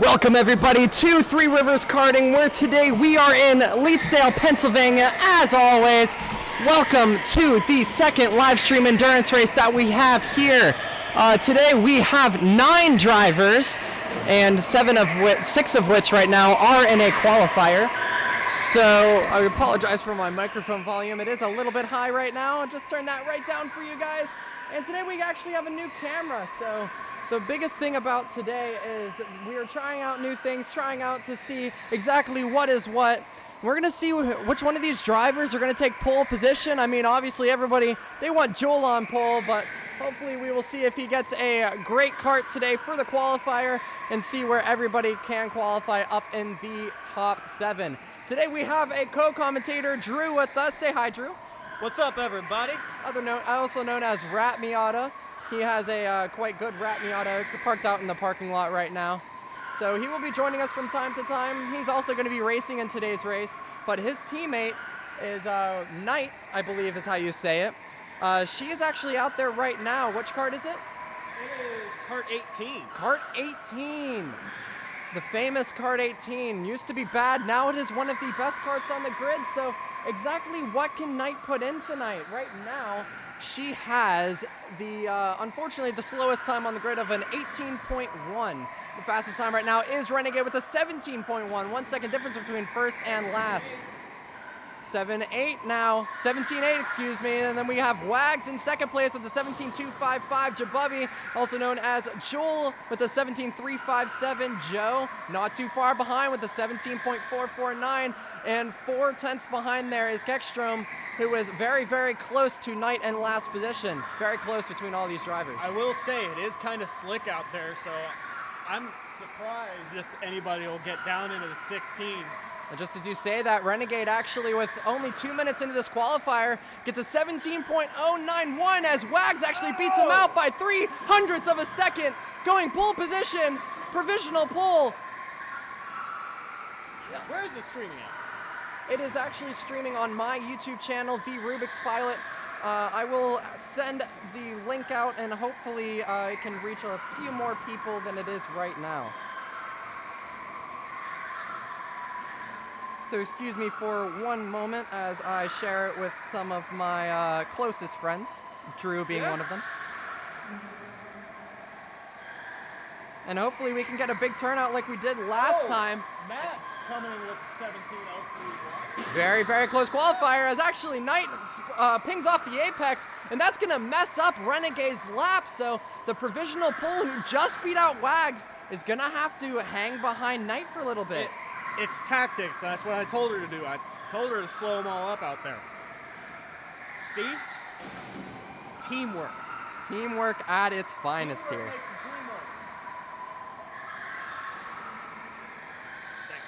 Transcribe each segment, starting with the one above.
Welcome everybody to Three Rivers Karting, where today we are in Leetsdale, Pennsylvania. As always, welcome to the second live stream endurance race that we have here. Today we have 9 drivers, and 6 of which right now are in a qualifier. So I apologize for my microphone volume. It is a little bit high right now. I'll just turn that right down for you guys. And today we actually have a new camera, so the biggest thing about today is we are trying out new things, trying out to see exactly what is what. We're going to see which one of these drivers are going to take pole position. I mean, obviously everybody, they want Joel on pole, but hopefully we will see if he gets a great kart today for the qualifier and see where everybody can qualify up in the top 7. Today we have a co-commentator, Drew, with us. Say hi, Drew. What's up, everybody? Also known as Rat Miata. He has a quite good Rat Miata parked out in the parking lot right now. So he will be joining us from time to time. He's also going to be racing in today's race, but his teammate is Knight, I believe is how you say it. She is actually out there right now. Which kart is it? It is kart 18. Kart 18. The famous kart 18. Used to be bad, now it is one of the best karts on the grid. So exactly what can Knight put in tonight? Right now, she has unfortunately, the slowest time on the grid of an 18.1. The fastest time right now is Renegade with a 17.1. 1 second difference between first and last. 7.8 now. 17.8, excuse me. And then we have Wags in second place with the 17.255. Jabubby, also known as Joel, with the 17.357. Joe, not too far behind with the 17.449. And 4/10 behind there is Kekstrom, who is very, very close to Knight in last position. Very close between all these drivers. I will say it is kind of slick out there, so I'm surprised if anybody will get down into the 16s. And just as you say that, Renegade actually, with only 2 minutes into this qualifier, gets a 17.091 as Wags actually beats him out by 0.03 of a second, going pole position, provisional pole. Where is this streaming at? It is actually streaming on my YouTube channel, The Rubik's Pilot. I will send the link out, and hopefully it can reach a few more people than it is right now. So excuse me for one moment as I share it with some of my closest friends, Drew being one of them. And hopefully we can get a big turnout like we did last time. Matt coming in with 17.03. Very, very close qualifier as actually Knight pings off the apex, and that's going to mess up Renegade's lap. So the provisional pole, who just beat out Wags, is going to have to hang behind Knight for a little bit. It's tactics. That's what I told her to do. I told her to slow them all up out there. See? It's teamwork. Teamwork at its finest here.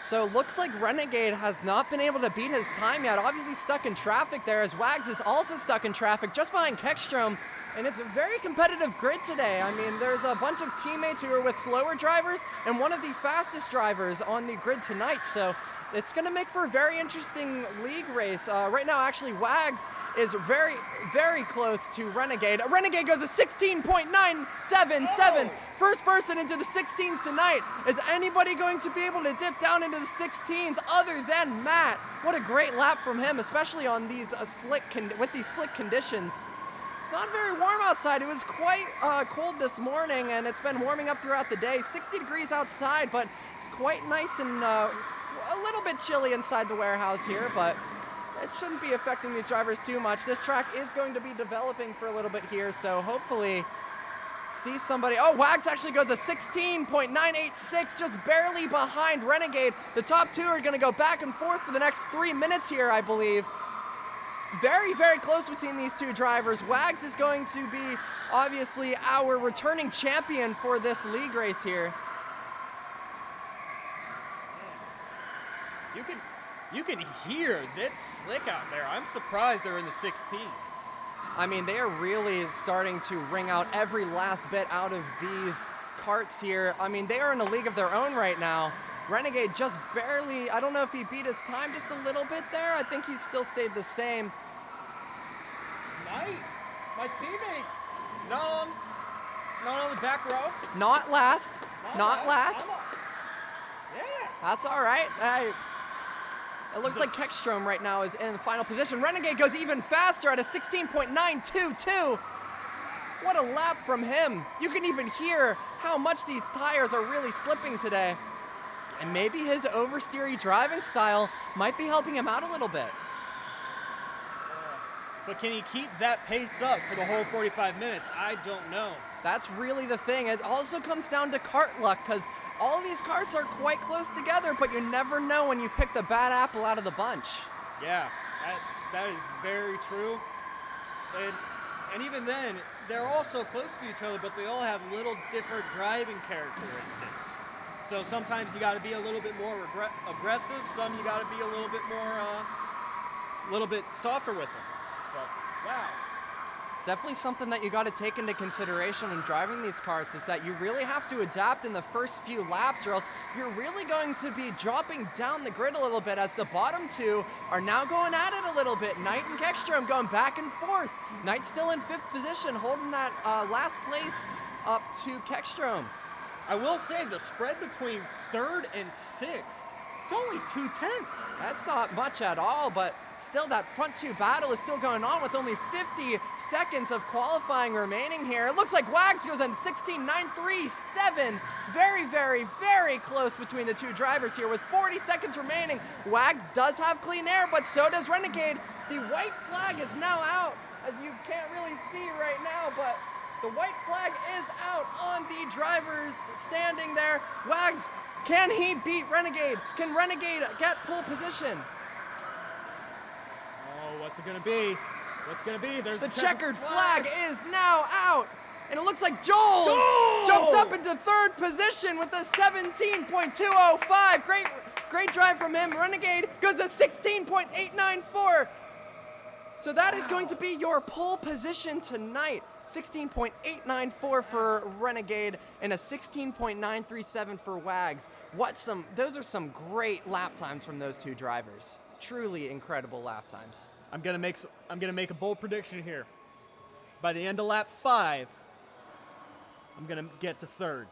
So looks like Renegade has not been able to beat his time yet. Obviously stuck in traffic there, as Wags is also stuck in traffic just behind Kekstrom. And it's a very competitive grid today. I mean, there's a bunch of teammates who are with slower drivers and one of the fastest drivers on the grid tonight. So it's going to make for a very interesting league race. Right now, actually, Wags is very, very close to Renegade. Renegade goes to 16.977. First person into the 16s tonight. Is anybody going to be able to dip down into the 16s other than Matt? What a great lap from him, especially on these with these slick conditions. It's not very warm outside. It was quite cold this morning, and it's been warming up throughout the day. 60 degrees outside, but it's quite nice and a little bit chilly inside the warehouse here, but it shouldn't be affecting these drivers too much. This track is going to be developing for a little bit here, so hopefully see somebody. Oh, Wags actually goes to 16.986, just barely behind Renegade. The top two are going to go back and forth for the next 3 minutes here, I believe. Very, very close between these two drivers. Wags is going to be obviously our returning champion for this league race here. You can hear that slick out there. I'm surprised they're in the 16s. I mean, they are really starting to wring out every last bit out of these karts here. I mean, they are in a league of their own right now. Renegade just barely, I don't know if he beat his time just a little bit there. I think he still stayed the same. Knight, my teammate, not on the back row. Not last. Not last. That's all right. It looks like Keckstrom right now is in final position. Renegade goes even faster at a 16.922. What a lap from him. You can even hear how much these tires are really slipping today. And maybe his oversteery driving style might be helping him out a little bit. But can he keep that pace up for the whole 45 minutes? I don't know. That's really the thing. It also comes down to kart luck, because all these karts are quite close together, but you never know when you pick the bad apple out of the bunch. Yeah, that is very true. And even then, they're all so close to each other, but they all have little different driving characteristics. So sometimes you got to be a little bit more aggressive. Some you got to be a little bit softer with them. But wow. Definitely something that you got to take into consideration when driving these karts is that you really have to adapt in the first few laps, or else you're really going to be dropping down the grid a little bit, as the bottom two are now going at it a little bit. Knight and Keckstrom going back and forth. Knight still in 5th position, holding that last place up to Keckstrom. I will say the spread between 3rd and 6th, it's only 0.2. That's not much at all, but still that front two battle is still going on with only 50 seconds of qualifying remaining here. It looks like Wags goes in 16.937. Very, very, very close between the two drivers here with 40 seconds remaining. Wags does have clean air, but so does Renegade. The white flag is now out, as you can't really see right now, but the white flag is out on the drivers standing there. Wags, can he beat Renegade? Can Renegade get pole position? Oh, what's it gonna be? What's gonna be? There's the checkered flag is now out. And it looks like Joel jumps up into 3rd position with a 17.205. Great drive from him. Renegade goes to 16.894. So that is going to be your pole position tonight. 16.894 for Renegade and a 16.937 for Wags. Those are some great lap times from those two drivers. Truly incredible lap times. I'm gonna make a bold prediction here. By the end of lap 5, I'm gonna get to 3rd.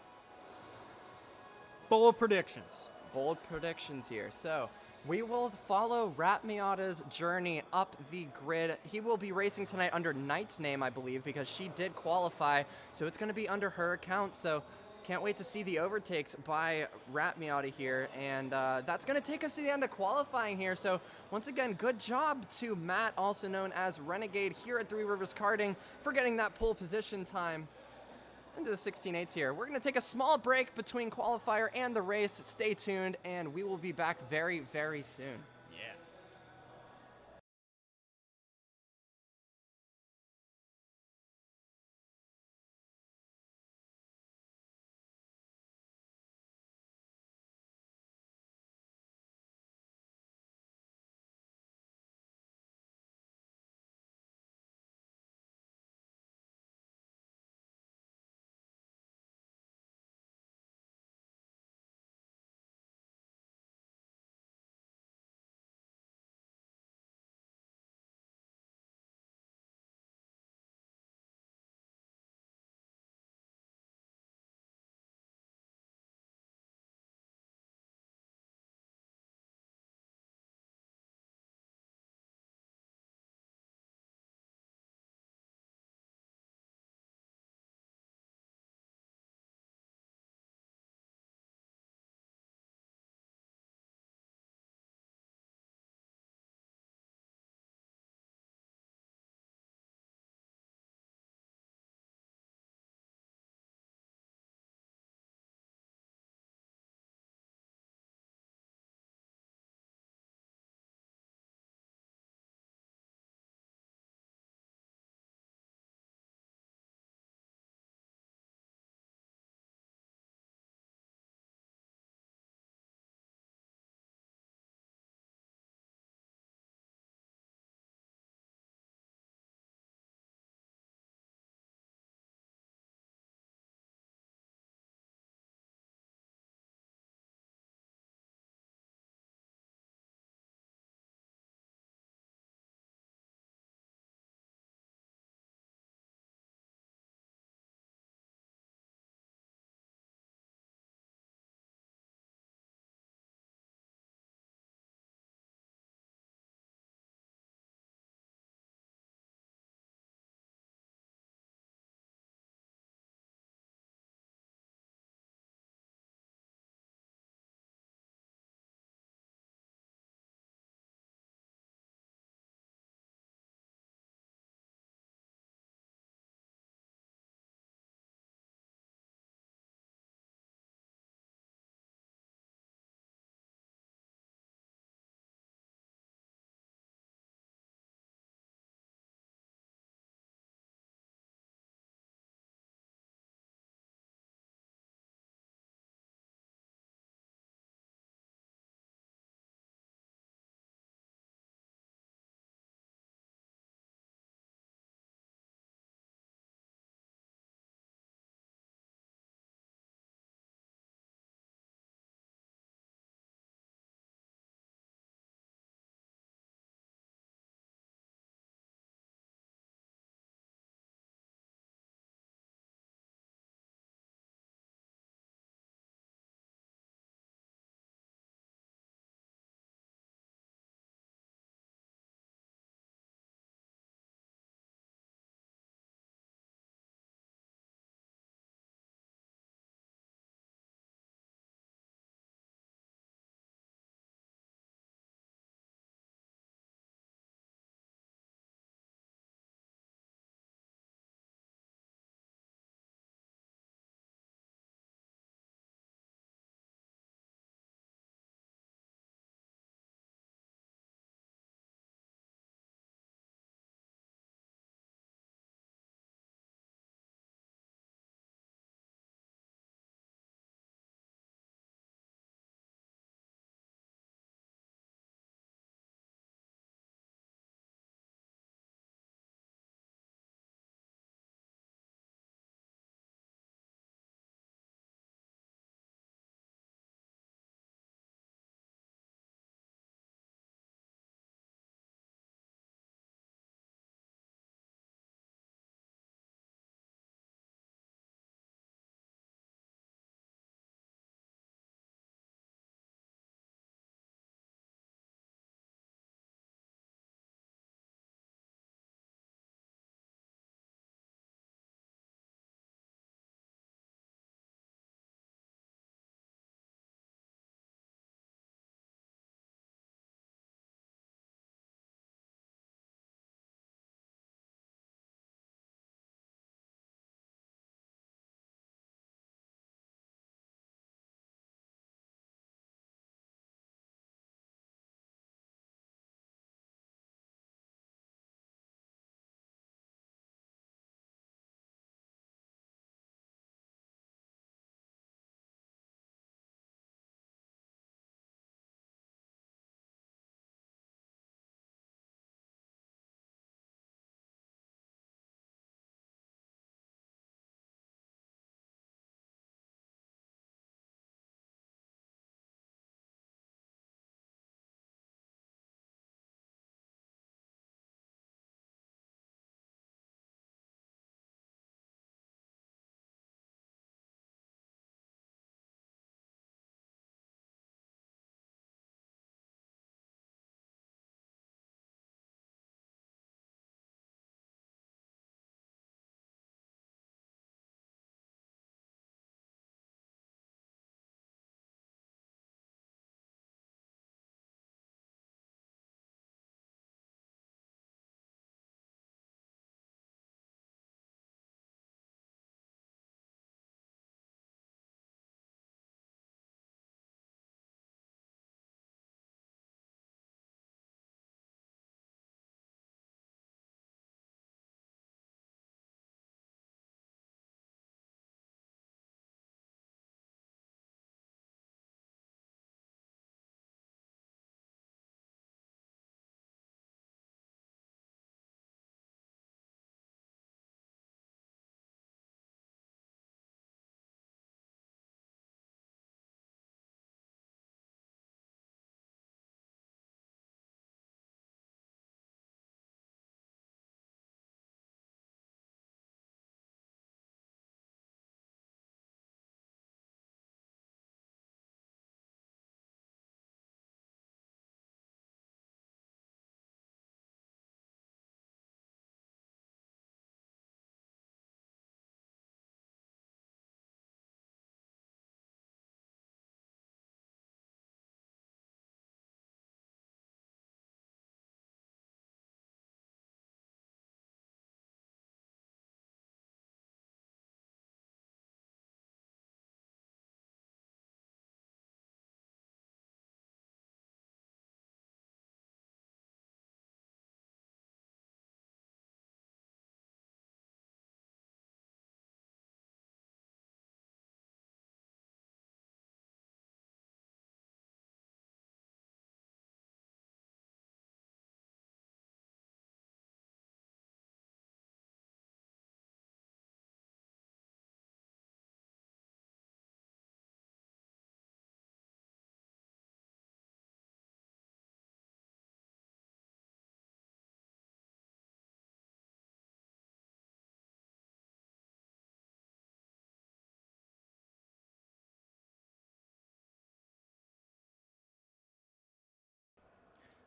Bold predictions. Bold predictions here. So we will follow Rat Miata's journey up the grid. He will be racing tonight under Knight's name, I believe, because she did qualify. So it's going to be under her account. So can't wait to see the overtakes by Rat Miata here. And that's going to take us to the end of qualifying here. So once again, good job to Matt, also known as Renegade, here at Three Rivers Karting, for getting that pole position time into the 16.8s here. We're going to take a small break between qualifier and the race. Stay tuned, and we will be back very, very soon.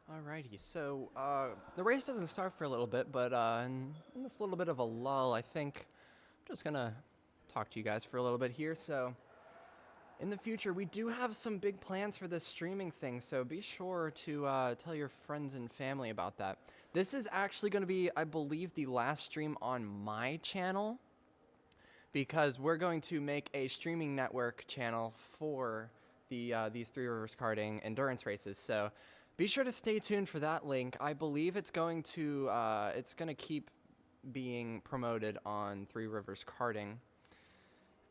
Alrighty, so the race doesn't start for a little bit, but in this little bit of a lull, I think I'm just gonna talk to you guys for a little bit here. So in the future, we do have some big plans for this streaming thing, so be sure to tell your friends and family about that. This is actually going to be, I believe, the last stream on my channel, because we're going to make a streaming network channel for these Three Rivers Karting endurance races. So be sure to stay tuned for that link. I believe it's going to keep being promoted on Three Rivers Karting.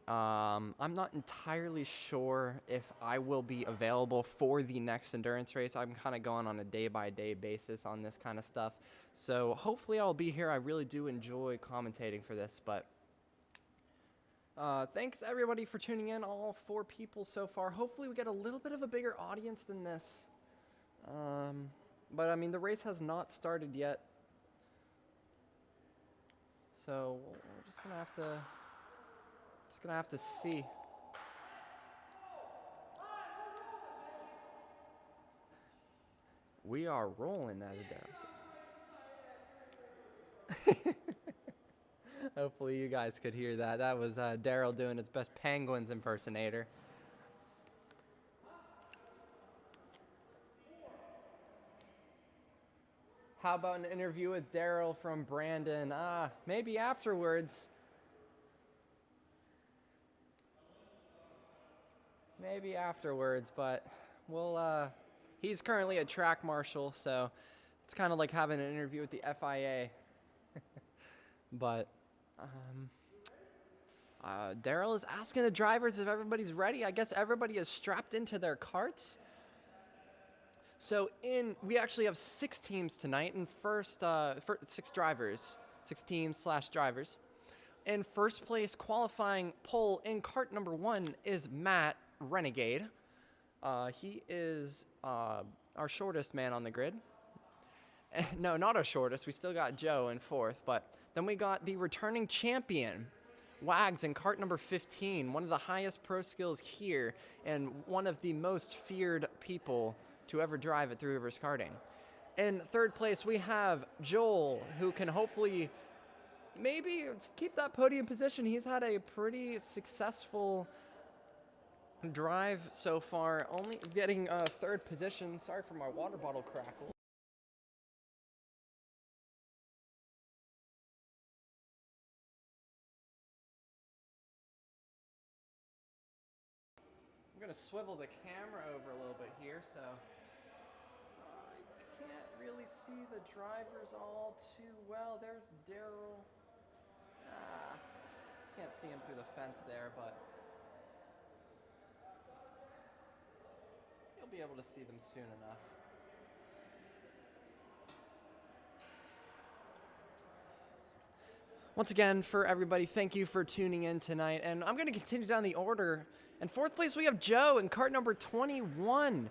I'm not entirely sure if I will be available for the next endurance race. I'm kind of going on a day-by-day basis on this kind of stuff. So hopefully I'll be here. I really do enjoy commentating for this, but thanks everybody for tuning in, all 4 people so far. Hopefully we get a little bit of a bigger audience than this. But I mean, the race has not started yet. So we're just gonna have to see. We are rolling, as Daryl said. Hopefully you guys could hear that. That was Daryl doing his best Penguins impersonator. How about an interview with Daryl from Brandon? Maybe afterwards. Maybe afterwards, but we'll, he's currently a track marshal, so it's kind of like having an interview with the FIA. But, Daryl is asking the drivers if everybody's ready. I guess everybody is strapped into their carts. So we actually have 6 teams tonight, and first 6 drivers, 6 teams / drivers. In first place qualifying pole in cart number 1 is Matt Renegade. He is our shortest man on the grid. No, not our shortest. We still got Joe in 4th, but then we got the returning champion, Wags, in cart number 15, one of the highest pro skills here and one of the most feared people to ever drive at Three Rivers Karting. In 3rd place, we have Joel, who can hopefully maybe keep that podium position. He's had a pretty successful drive so far, only getting 3rd position. Sorry for my water bottle crackle. I'm gonna swivel the camera over a little bit here, so I can't really see the drivers all too well. There's Daryl. Can't see him through the fence there, but you'll be able to see them soon enough. Once again, for everybody, thank you for tuning in tonight, and I'm going to continue down the order. In 4th place, we have Joe in cart number 21.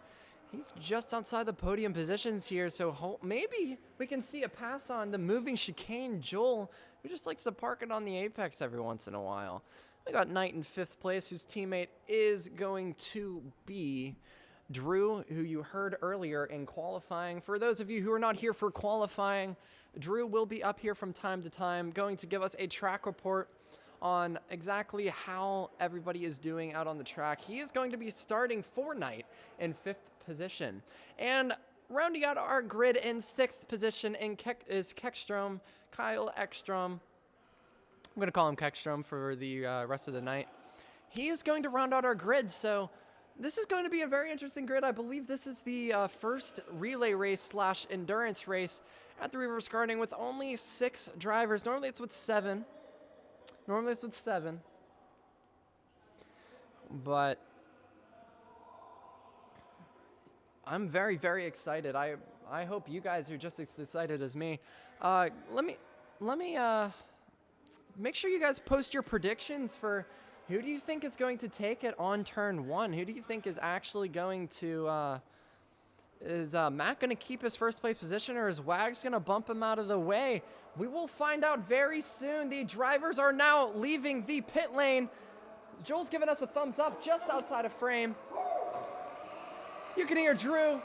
He's just outside the podium positions here, so maybe we can see a pass on the moving chicane Joel, who just likes to park it on the apex every once in a while. We got Knight in 5th place, whose teammate is going to be Drew, who you heard earlier in qualifying. For those of you who are not here for qualifying, Drew will be up here from time to time, going to give us a track report on exactly how everybody is doing out on the track. He is going to be starting for Knight in 5th position. And rounding out our grid in 6th position is Keckstrom, Kyle Ekstrom. I'm going to call him Keckstrom for the rest of the night. He is going to round out our grid, so this is going to be a very interesting grid. I believe this is the first relay race / endurance race at the Three Rivers Karting with only 6 drivers. Normally it's with 7. But I'm very, very excited. I hope you guys are just as excited as me. Let me make sure you guys post your predictions for who do you think is going to take it on turn 1? Who do you think is actually going to is Matt going to keep his first place position, or is Wags going to bump him out of the way? We will find out very soon. The drivers are now leaving the pit lane. Joel's giving us a thumbs up just outside of frame. You can hear Drew.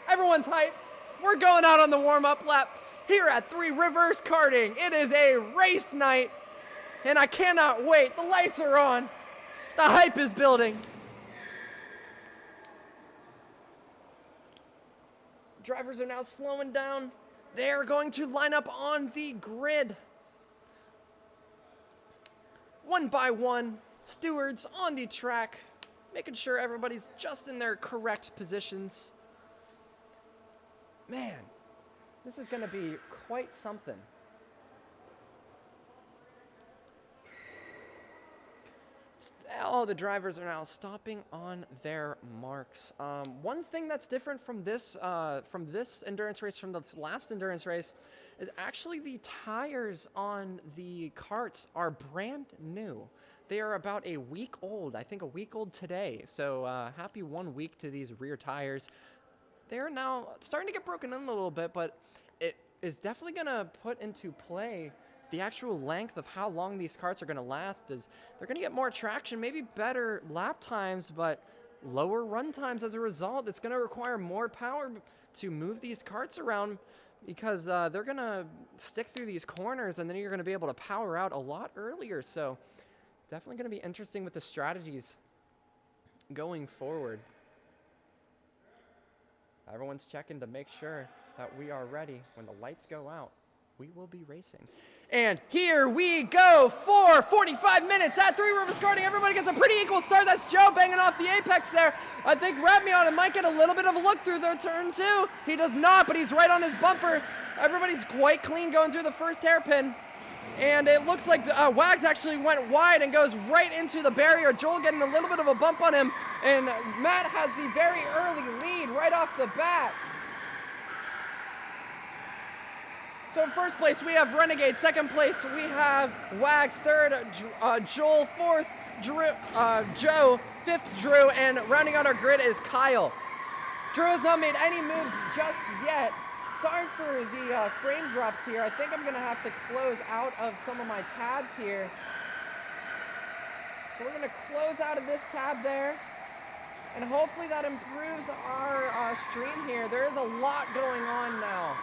Everyone's hype. We're going out on the warm-up lap here at Three Rivers Karting. It is a race night, and I cannot wait. The lights are on. The hype is building. Drivers are now slowing down. They are going to line up on the grid. One by one, stewards on the track, making sure everybody's just in their correct positions. Man, this is going to be quite something. All the drivers are now stopping on their marks. One thing that's different from this endurance race, from the last endurance race, is actually the tires on the karts are brand new. They are about a week old, I think a week old today. So happy 1 week to these rear tires. They're now starting to get broken in a little bit, but it is definitely going to put into play the actual length of how long these karts are going to last. Is they're going to get more traction, maybe better lap times, but lower run times as a result. It's going to require more power to move these karts around because they're going to stick through these corners, and then you're going to be able to power out a lot earlier. So definitely going to be interesting with the strategies going forward. Everyone's checking to make sure that we are ready. When the lights go out, we will be racing. And here we go for 45 minutes at Three Rivers Karting. Everybody gets a pretty equal start. That's Joe banging off the apex there. I think Ratmion might get a little bit of a look through their turn two. He does not, but he's right on his bumper. Everybody's quite clean going through the first hairpin. And it looks like Wags actually went wide and goes right into the barrier. Joel getting a little bit of a bump on him. And Matt has the very early lead right off the bat. So in first place, we have Renegade. Second place, we have Wags. Third, Joel. Fourth, Joe. Fifth, Drew. And rounding out our grid is Kyle. Drew has not made any moves just yet. Sorry for the frame drops here. I think I'm going to have to close out of some of my tabs here. So we're going to close out of this tab there. And hopefully that improves our stream here. There is a lot going on now.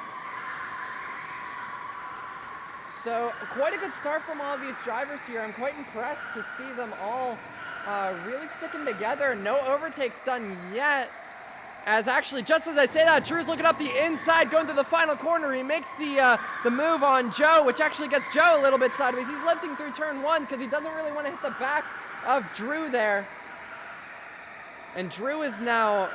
So quite a good start from all of these drivers here. I'm quite impressed to see them all really sticking together. No overtakes done yet. As actually, just as I say that, Drew's looking up the inside, going to the final corner. He makes the move on Joe, which actually gets Joe a little bit sideways. He's lifting through turn one because he doesn't really want to hit the back of Drew there. And Drew is now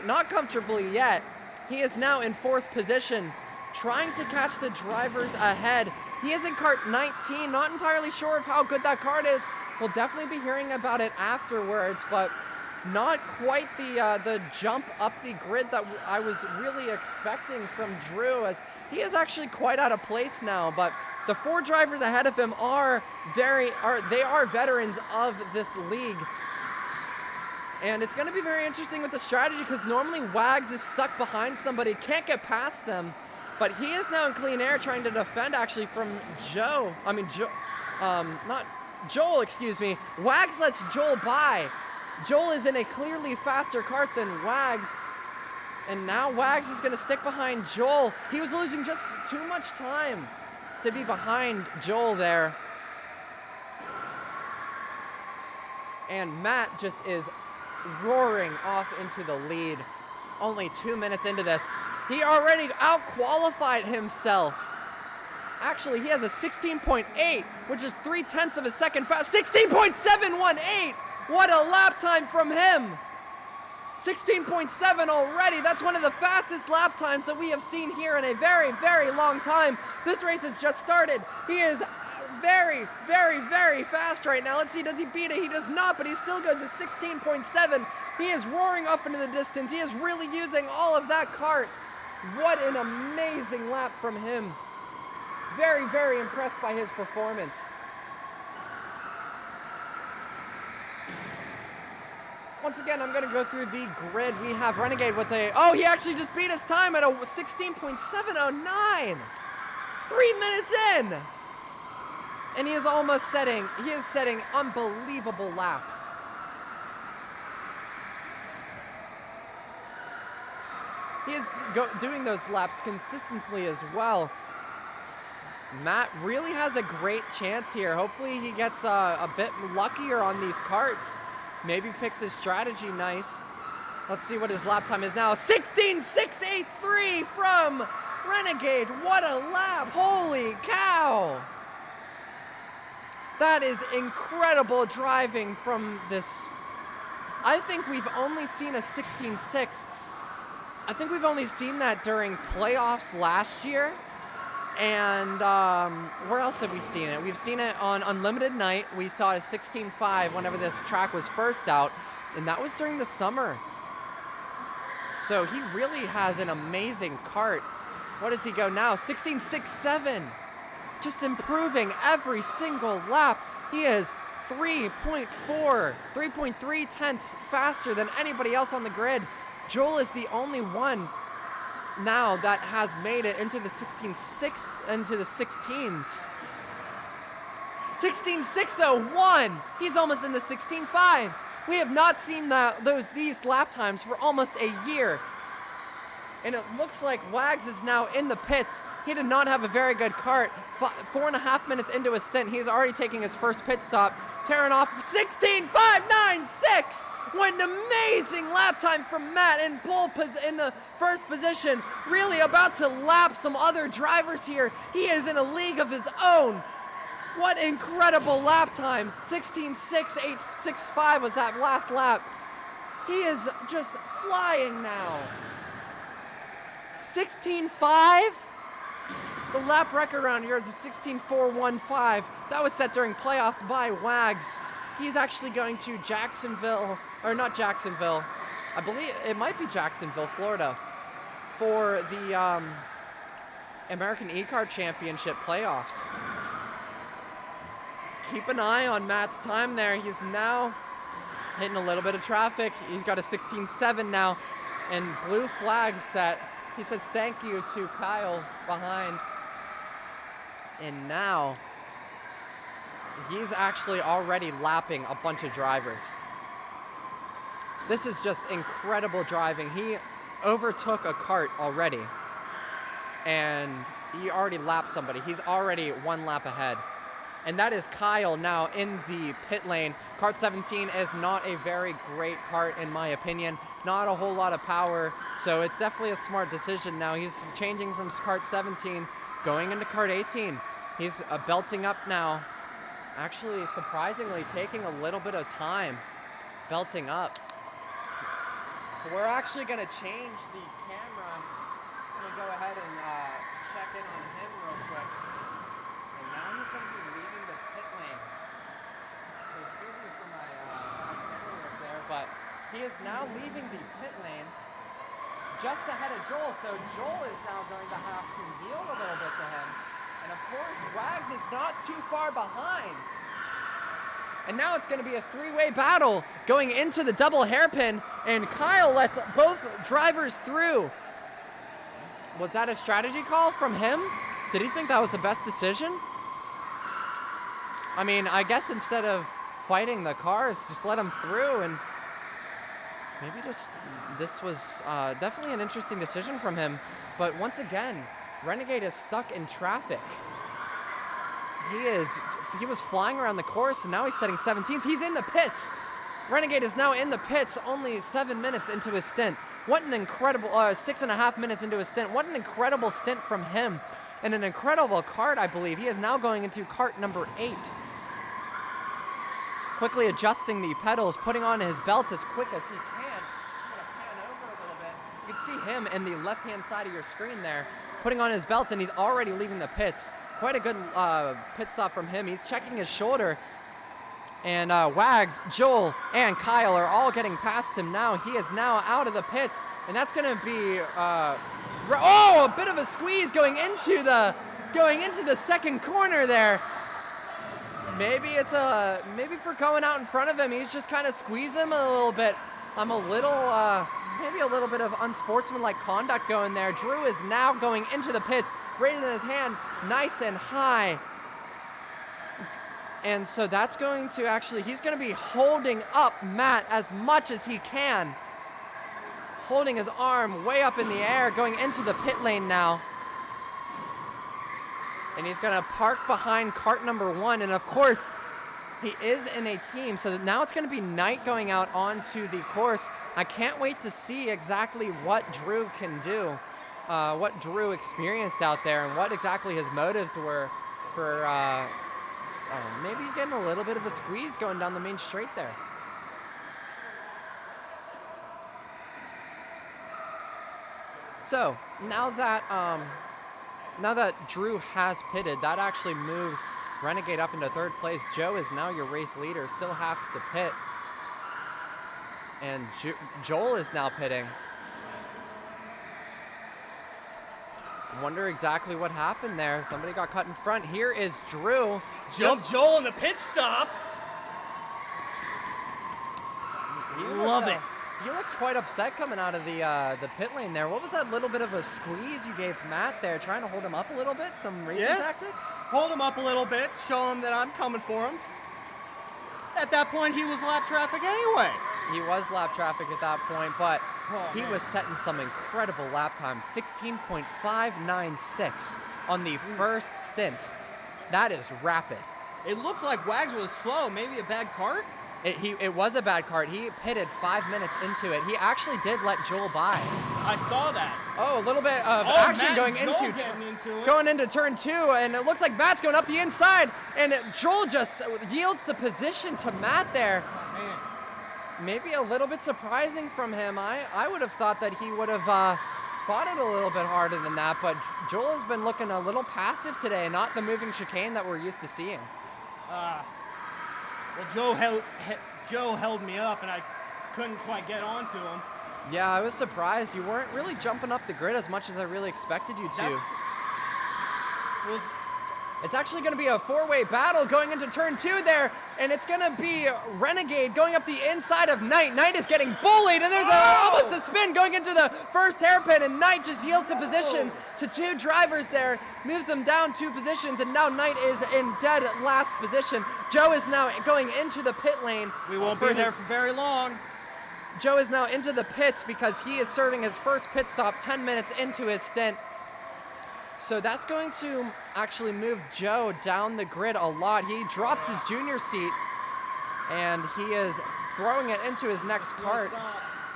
not comfortably yet, he is now in fourth position, trying to catch the drivers ahead. He is in kart 19, not entirely sure of how good that kart is. We'll definitely be hearing about it afterwards, but not quite the jump up the grid that I was really expecting from Drew, as he is actually quite out of place now. But the four drivers ahead of him are veterans of this league. And it's going to be very interesting with the strategy, because normally Wags is stuck behind somebody, can't get past them. But he is now in clean air trying to defend actually from Joel, excuse me. Wags lets Joel by. Joel is in a clearly faster kart than Wags. And now Wags is going to stick behind Joel. He was losing just too much time to be behind Joel there. And Matt just is roaring off into the lead. Only 2 minutes into this. He already out-qualified himself. Actually, he has a 16.8, which is 0.3 of a second fast. 16.718! What a lap time from him! 16.7 already. That's one of the fastest lap times that we have seen here in a very, very long time. This race has just started. He is very, very, very fast right now. Let's see, does he beat it? He does not, but he still goes at 16.7. He is roaring off into the distance. He is really using all of that kart. What an amazing lap from him. Very, very impressed by his performance. Once again, I'm going to go through the grid. We have Renegade with he actually just beat his time at a 16.709. 3 minutes in. And he is setting unbelievable laps. He is doing those laps consistently as well. Matt really has a great chance here. Hopefully he gets a bit luckier on these karts. Maybe picks his strategy nice. Let's see what his lap time is now. 16.683 from Renegade. What a lap. Holy cow. That is incredible driving from this. I think we've only seen a 16.6. I think we've only seen that during playoffs last year. And where else have we seen it? We've seen it on Unlimited Night. We saw a 16.5 whenever this track was first out, and that was during the summer. So he really has an amazing kart. What does he go now? 16.67. Just improving every single lap. He is 3.3 tenths faster than anybody else on the grid. Joel is the only one now that has made it into the 16s. 16.601. He's almost in the 16.5s. We have not seen these lap times for almost a year. And it looks like Wags is now in the pits. He did not have a very good kart. 4.5 minutes into his stint, he's already taking his first pit stop, tearing off 16.596. What an amazing lap time from Matt in the first position. Really about to lap some other drivers here. He is in a league of his own. What incredible lap times. 16.665 was that last lap. He is just flying now. 16.5? The lap record around here is a 16.415. That was set during playoffs by Wags. He's actually going to Jacksonville, or not Jacksonville, I believe it might be Jacksonville, Florida, for the American E-Kart Championship playoffs. Keep an eye on Matt's time there. He's now hitting a little bit of traffic. He's got a 16.7 now, and blue flag set. He says thank you to Kyle behind. And now he's actually already lapping a bunch of drivers. This is just incredible driving. He overtook a kart already, and he already lapped somebody. He's already one lap ahead. And that is Kyle now in the pit lane. Kart 17 is not a very great kart in my opinion. Not a whole lot of power, so it's definitely a smart decision now. He's changing from kart 17, going into kart 18. He's belting up now. Actually, surprisingly, taking a little bit of time belting up. So we're actually going to change the camera. I'm going to go ahead and check in on him real quick. And now he's going to be leaving the pit lane. So excuse me for my camera work there, but he is now leaving the pit lane just ahead of Joel. So Joel is now going to have to yield a little bit to him. And of course, Wags is not too far behind. And now it's going to be a three-way battle going into the double hairpin, and Kyle lets both drivers through. Was that a strategy call from him? Did he think that was the best decision? I mean, I guess instead of fighting the cars, just let them through, and maybe just this was definitely an interesting decision from him. But once again, Renegade is stuck in traffic. He was flying around the course, and now he's setting 17s. He's in the pits. Renegade is now in the pits only 7 minutes into his stint. What an incredible, 6.5 minutes into his stint. What an incredible stint from him. And an incredible kart, I believe. He is now going into kart number 8. Quickly adjusting the pedals, putting on his belt as quick as he can. I'm gonna pan over a little bit. You can see him in the left-hand side of your screen there, putting on his belt, and he's already leaving the pits. Quite a good pit stop from him. He's checking his shoulder. And Wags, Joel, and Kyle are all getting past him now. He is now out of the pits. And that's going to be, a bit of a squeeze going into the second corner there. Maybe maybe for going out in front of him, he's just kind of squeezing him a little bit. I'm a little, maybe a little bit of unsportsmanlike conduct going there. Drew is now going into the pits, raising his hand nice and high. And so that's going to he's going to be holding up Matt as much as he can. holding his arm way up in the air, going into the pit lane now. And he's going to park behind cart number 1. And of course, he is in a team. So now it's going to be Knight going out onto the course. I can't wait to see exactly what Drew can do, what Drew experienced out there, and what exactly his motives were for maybe getting a little bit of a squeeze going down the main straight there. So now that Drew has pitted, that actually moves Renegade up into 3rd place. Joe is now your race leader, still has to pit. And Joel is now pitting. I wonder exactly what happened there. Somebody got cut in front. Here is Drew. Jump Joel in the pit stops. Love it. You looked quite upset coming out of the pit lane there. What was that little bit of a squeeze you gave Matt there, trying to hold him up a little bit? Some racing tactics? Hold him up a little bit, show him that I'm coming for him. At that point, he was lap traffic anyway. He was lap traffic at that point, but he was setting some incredible lap times. 16.596 on the first stint. That is rapid. It looked like Wags was slow, maybe a bad cart? It was a bad cart. He pitted 5 minutes into it. He actually did let Joel by. I saw that. Oh, a little bit of action Matt going into turn 2, and it looks like Matt's going up the inside, and Joel just yields the position to Matt there. Man. Maybe a little bit surprising from him. I would have thought that he would have fought it a little bit harder than that, but Joel has been looking a little passive today, not the moving chicane that we're used to seeing. Well, Joe held me up, and I couldn't quite get onto him. Yeah, I was surprised. You weren't really jumping up the grid as much as I really expected you to. It's actually going to be a 4-way battle going into turn 2 there, and it's going to be Renegade going up the inside of Knight. Knight is getting bullied, and there's almost a spin going into the first hairpin, and Knight just yields the position to 2 drivers there, moves them down 2 positions, and now Knight is in dead last position. Joe is now going into the pit lane. We won't be there for very long. Joe is now into the pits because he is serving his first pit stop 10 minutes into his stint. So that's going to actually move Joe down the grid a lot. He dropped his junior seat, and he is throwing it into his next cart.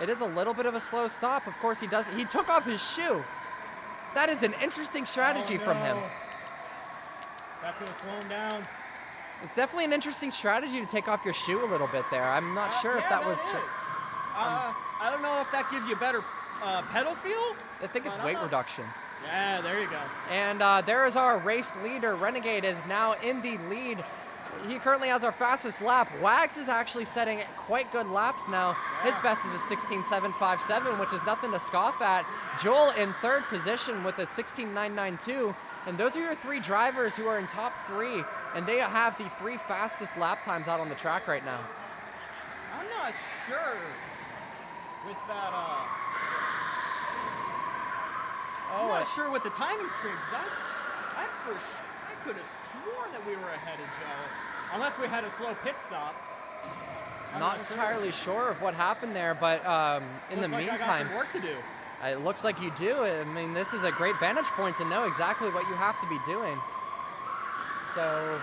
It is a little bit of a slow stop. Of course, he took off his shoe. That is an interesting strategy from him. That's going to slow him down. It's definitely an interesting strategy to take off your shoe a little bit there. I'm not sure if that was... I don't know if that gives you a better pedal feel. I think it's weight reduction. Yeah, there you go. And there is our race leader. Renegade is now in the lead. He currently has our fastest lap. Wags is actually setting quite good laps now. His best is a 16.757, which is nothing to scoff at. Joel in 3rd position with a 16.992. And those are your 3 drivers who are in top 3. And they have the 3 fastest lap times out on the track right now. I'm not sure with that... I'm not sure with the timing stream, because I could have sworn that we were ahead of Joe, unless we had a slow pit stop. Not entirely sure of what happened there, but in the meantime, I got some work to do. It looks like you do. I mean, this is a great vantage point to know exactly what you have to be doing. So,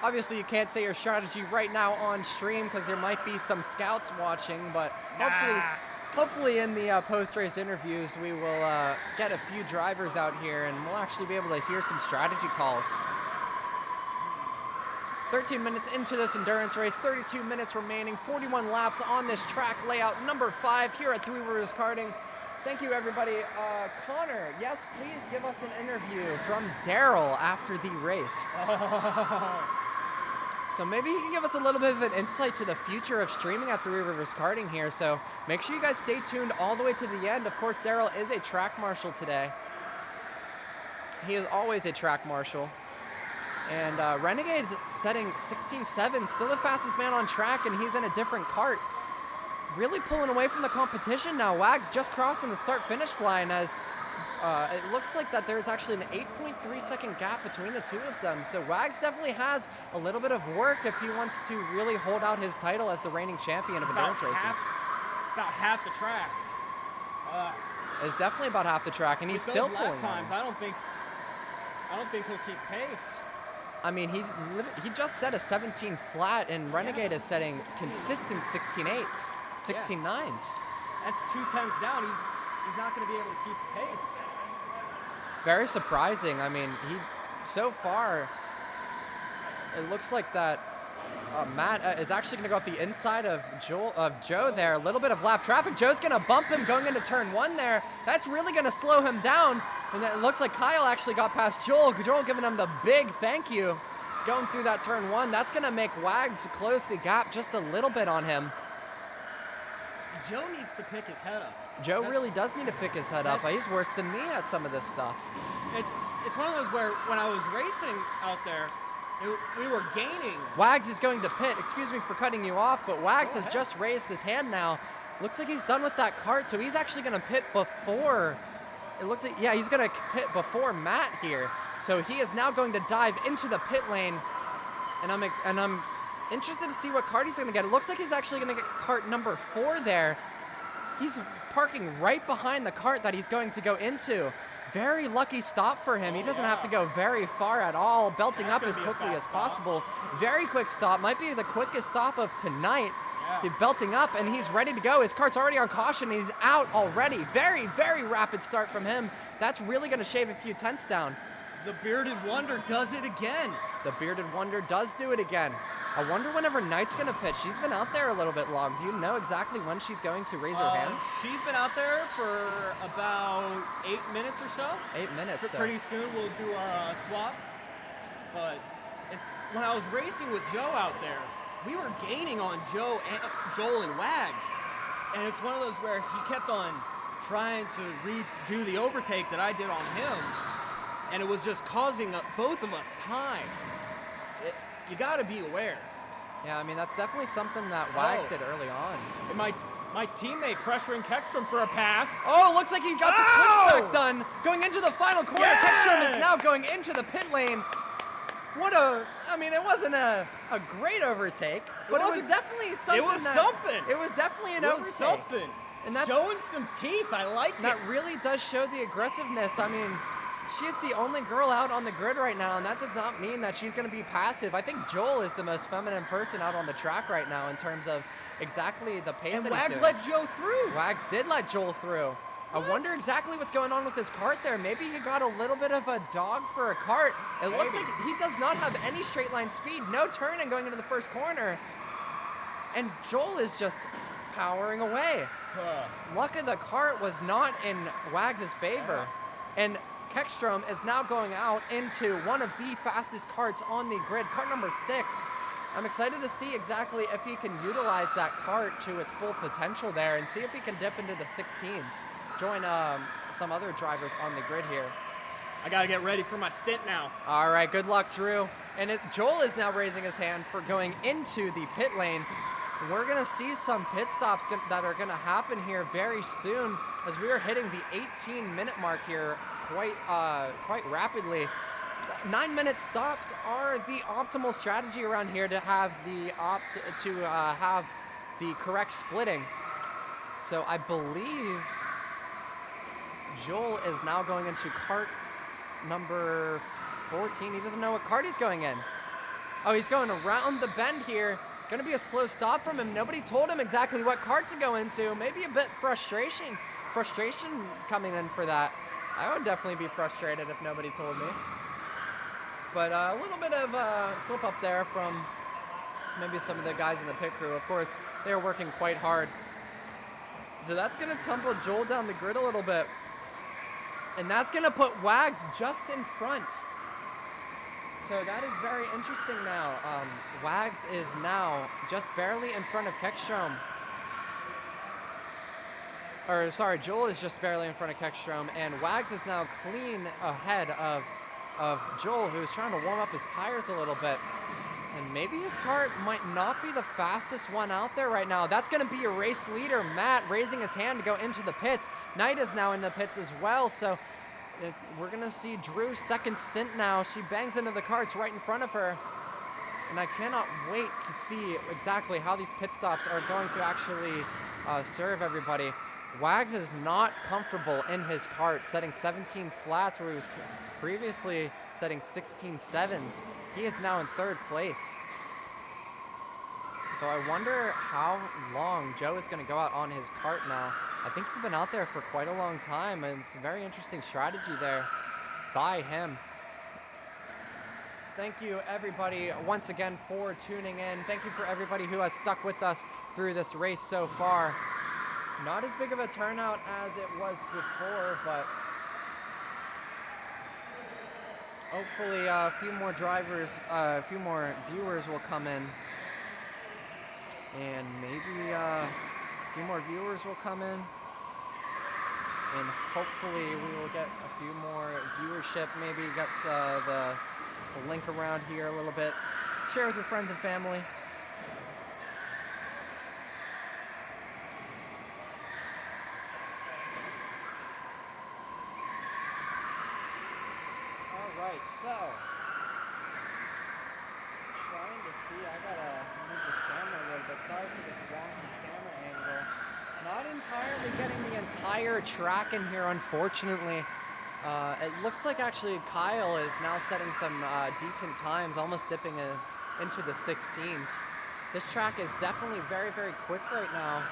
obviously, you can't say your strategy right now on stream because there might be some scouts watching, but hopefully in the post-race interviews, we will get a few drivers out here and we'll actually be able to hear some strategy calls. 13 minutes into this endurance race, 32 minutes remaining, 41 laps on this track layout, number 5 here at Three Rivers Karting. Thank you, everybody. Connor, yes, please give us an interview from Daryl after the race. So maybe he can give us a little bit of an insight to the future of streaming at Three Rivers Karting here. So make sure you guys stay tuned all the way to the end. Of course, Daryl is a track marshal today. He is always a track marshal. And Renegade's setting 16.7, still the fastest man on track, and he's in a different cart. Really pulling away from the competition now. Wags just crossing the start-finish line as it looks like that there's actually an 8.3 second gap between the 2 of them. So Wags definitely has a little bit of work if he wants to really hold out his title as the reigning champion of endurance races. It's about half the track. is definitely about half the track, and he's with still those pulling lap times. on. I don't think he'll keep pace. I mean, he just set a 17 flat, and Renegade is setting consistent 16.8s, 16.9s. That's 2/10 down. He's not going to be able to keep pace. Very surprising. I mean, so far, it looks like that Matt is actually going to go up the inside of Joe there. A little bit of lap traffic. Joe's going to bump him going into turn 1 there. That's really going to slow him down. And it looks like Kyle actually got past Joel. Joel giving him the big thank you going through that turn 1. That's going to make Wags close the gap just a little bit on him. Joe needs to pick his head up. Joe really does need to pick his head up. He's worse than me at some of this stuff. It's one of those where when I was racing out there, we were gaining. Wags is going to pit. Excuse me for cutting you off, but Wags has just raised his hand now. Looks like he's done with that cart, so he's actually going to pit before. It looks like, yeah, he's going to pit before Matt here. So he is now going to dive into the pit lane, and I'm interested to see what cart he's going to get. It looks like he's actually going to get cart number 4 there. He's parking right behind the cart that he's going to go into. Very lucky stop for him. He doesn't have to go very far at all, belting up as quickly as possible. Very quick stop, might be the quickest stop of tonight. He's belting up and he's ready to go. His cart's already on caution. He's out already. Very, very rapid start from him. That's really going to shave a few tenths down. The Bearded Wonder does it again. The Bearded Wonder does do it again. I wonder whenever Knight's going to pitch. She's been out there a little bit long. Do you know exactly when she's going to raise her hand? She's been out there for about 8 minutes or so. 8 minutes. Pretty soon we'll do our swap. But when I was racing with Joe out there, we were gaining on Joel and Wags. And it's one of those where he kept on trying to redo the overtake that I did on him. And it was just causing both of us time. You got to be aware. Yeah, I mean, that's definitely something that Wags did early on. And my teammate pressuring Keckstrom for a pass. Oh, looks like he got the switchback done. Going into the final corner. Yes! Keckstrom is now going into the pit lane. I mean, it wasn't a great overtake, but it was definitely something. It was something. It was definitely an overtake. Something. And that's showing some teeth. I like it. That really does show the aggressiveness. I mean, she's the only girl out on the grid right now, and that does not mean that she's going to be passive. I think Joel is the most feminine person out on the track right now in terms of exactly the pace that he's Wags doing. let Joe through. Wags did let Joel through. I wonder exactly what's going on with his cart there. Maybe he got a little bit of a dog for a cart. It looks like he does not have any straight line speed. No turning going into the first corner. And Joel is just powering away. Luck of the cart was not in Wags' favor. And Keckstrom is now going out into one of the fastest carts on the grid, cart number 6. I'm excited to see exactly if he can utilize that cart to its full potential there and see if he can dip into the 16s. Join some other drivers on the grid here. I got to get ready for my stint now. All right, good luck, Drew. And Joel is now raising his hand for going into the pit lane. We're going to see some pit stops that are going to happen here very soon as we are hitting the 18-minute mark here quite rapidly. 9-minute stops are the optimal strategy around here to have the correct splitting. So I believe Joel is now going into cart number 14. He doesn't know what cart he's going in. Oh, he's going around the bend here. Going to be a slow stop from him. Nobody told him exactly what cart to go into. Maybe a bit frustration coming in for that. I would definitely be frustrated if nobody told me. But a little bit of slip up there from maybe some of the guys in the pit crew. Of course, they're working quite hard. So that's going to tumble Joel down the grid a little bit. And that's going to put Wags just in front. So that is very interesting now. Wags is now just barely in front of Keckstrom. Or sorry, Joel is just barely in front of Keckstrom, and Wags is now clean ahead of Joel, who's trying to warm up his tires a little bit. And maybe his cart might not be the fastest one out there right now. That's going to be your race leader, Matt, raising his hand to go into the pits. Knight is now in the pits as well, so we're going to see Drew's second stint now. She bangs into the carts right in front of her. And I cannot wait to see exactly how these pit stops are going to actually serve everybody. Wags is not comfortable in his kart, setting 17 flats where he was previously setting 16 sevens. He is now in 3rd place. So I wonder how long Joe is going to go out on his kart now. I think he's been out there for quite a long time, and it's a very interesting strategy there by him. Thank you, everybody, once again for tuning in. Thank you for everybody who has stuck with us through this race so far. Not as big of a turnout as it was before, but hopefully a few more drivers, a few more viewers will come in. And maybe a few more viewers will come in. And hopefully we will get a few more viewership. Maybe get the link around here a little bit. Share with your friends and family. Alright, so trying to see, I gotta move this camera a little bit. Sorry for this wonky camera angle. Not entirely getting the entire track in here, unfortunately. It looks like actually Kyle is now setting some decent times, almost dipping into the 16s. This track is definitely very, very quick right now.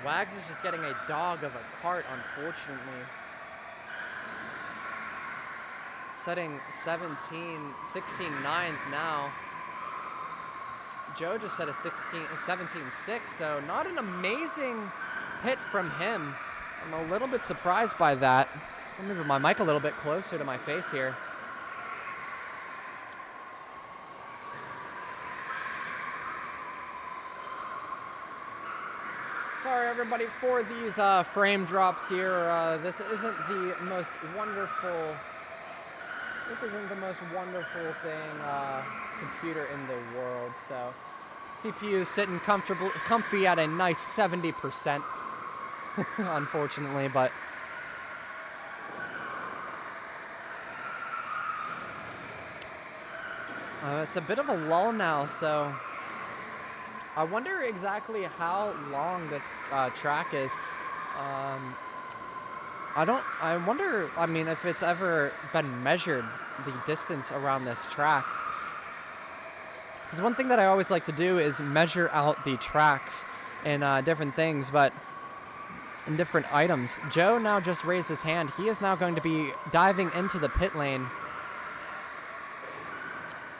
Wags is just getting a dog of a kart, unfortunately. Setting 16 nines now. Joe just set a 17.6, so not an amazing hit from him. I'm a little bit surprised by that. I'll move my mic a little bit closer to my face here. Sorry everybody for these frame drops here. This isn't the most wonderful thing, computer in the world. So CPU sitting comfy at a nice 70%, unfortunately, but it's a bit of a lull now, so I wonder exactly how long this track is. I wonder, I mean, if it's ever been measured, the distance around this track. Because one thing that I always like to do is measure out the tracks in different things, but in different items. Joe now just raised his hand. He is now going to be diving into the pit lane.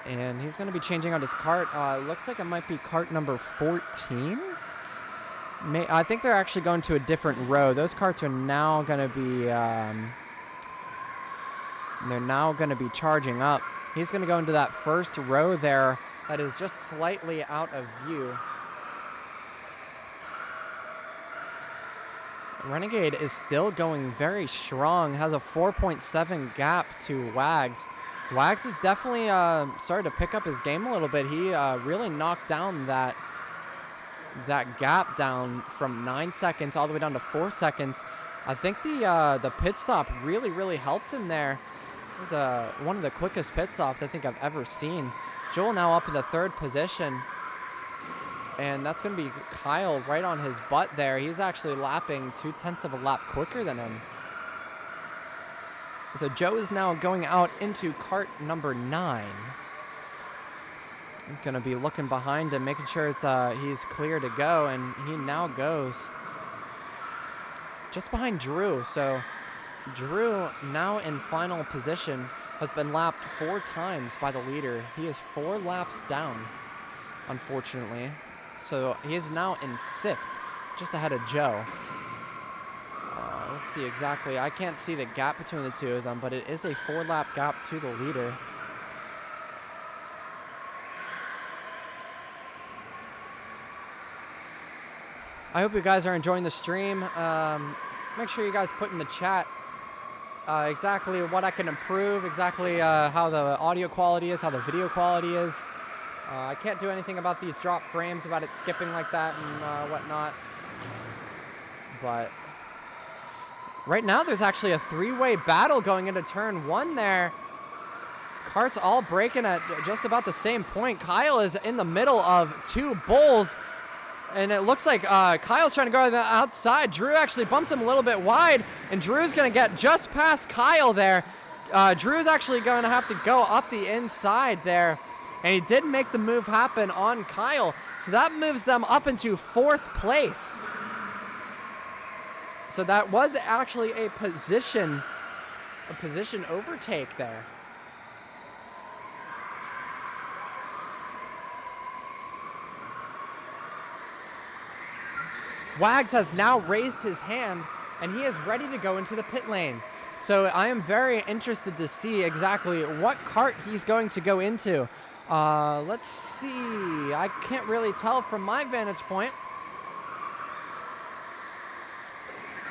And he's going to be changing out his cart. Looks like it might be cart number 14. I think they're actually going to a different row. Those carts are now going to be they're now going to be charging up. He's going to go into that first row there that is just slightly out of view. Renegade is still going very strong. Has a 4.7 gap to Wags. Wags is definitely started to pick up his game a little bit. He really knocked down that gap down from 9 seconds all the way down to 4 seconds. I think the pit stop really helped him there. It was one of the quickest pit stops I think I've ever seen. Joel now up in the 3rd position. And that's going to be Kyle right on his butt there. He's actually lapping 0.2 of a lap quicker than him. So Joe is now going out into cart number 9. He's going to be looking behind him, making sure he's clear to go, and he now goes just behind Drew. So Drew, now in final position, has been lapped 4 times by the leader. He is 4 laps down, unfortunately. So he is now in 5th, just ahead of Joe. Let's see exactly. I can't see the gap between the two of them, but it is a 4-lap gap to the leader. I hope you guys are enjoying the stream. Make sure you guys put in the chat exactly what I can improve, exactly how the audio quality is, how the video quality is. I can't do anything about these drop frames, about it skipping like that and whatnot. But right now there's actually a 3-way battle going into turn 1 there. Carts all breaking at just about the same point. Kyle is in the middle of 2 bulls. And it looks like Kyle's trying to go on the outside. Drew actually bumps him a little bit wide, and Drew's going to get just past Kyle there. Drew's actually going to have to go up the inside there, and he did make the move happen on Kyle. So that moves them up into 4th place. So that was actually a position overtake there. Wags has now raised his hand, and he is ready to go into the pit lane. So I am very interested to see exactly what cart he's going to go into. Let's see. I can't really tell from my vantage point.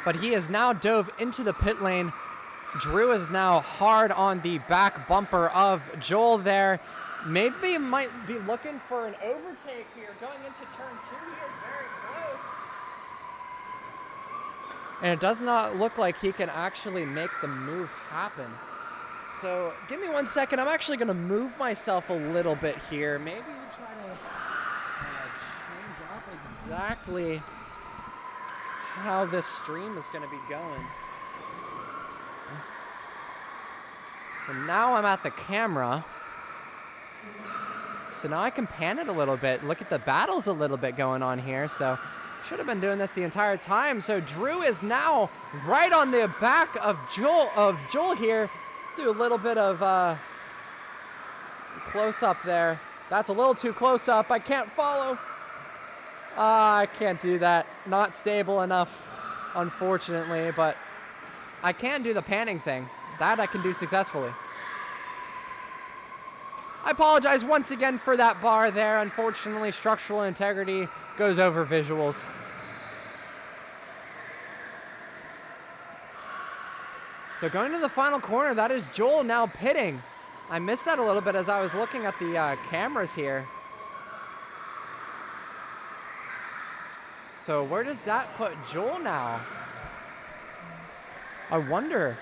But he has now dove into the pit lane. Drew is now hard on the back bumper of Joel there. Maybe might be looking for an overtake here going into turn 2. He is very close. And it does not look like he can actually make the move happen. So give me 1 second. I'm actually going to move myself a little bit here. Maybe try to change up exactly how this stream is going to be going. So now I'm at the camera. So now I can pan it a little bit. Look at the battles a little bit going on here. So should have been doing this the entire time. So Drew is now right on the back of Joel here. Let's do a little bit of close up there. That's a little too close up. I can't follow. I can't do that. Not stable enough, unfortunately, but I can do the panning thing. That I can do successfully. I apologize once again for that bar there. Unfortunately, structural integrity goes over visuals. So going to the final corner, that is Joel now pitting. I missed that a little bit as I was looking at the cameras here. So where does that put Joel now? I wonder.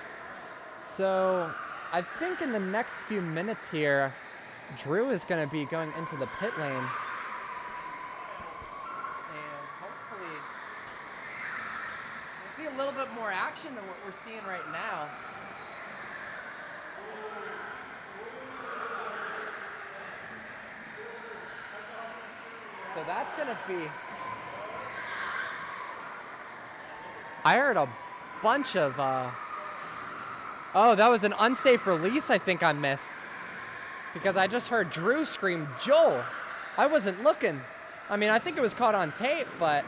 So I think in the next few minutes here, Drew is going to be going into the pit lane. And hopefully we'll see a little bit more action than what we're seeing right now. So that's going to be... I heard a bunch of... Oh, that was an unsafe release I think I missed. Because I just heard Drew scream, Joel. I wasn't looking. I mean, I think it was caught on tape, but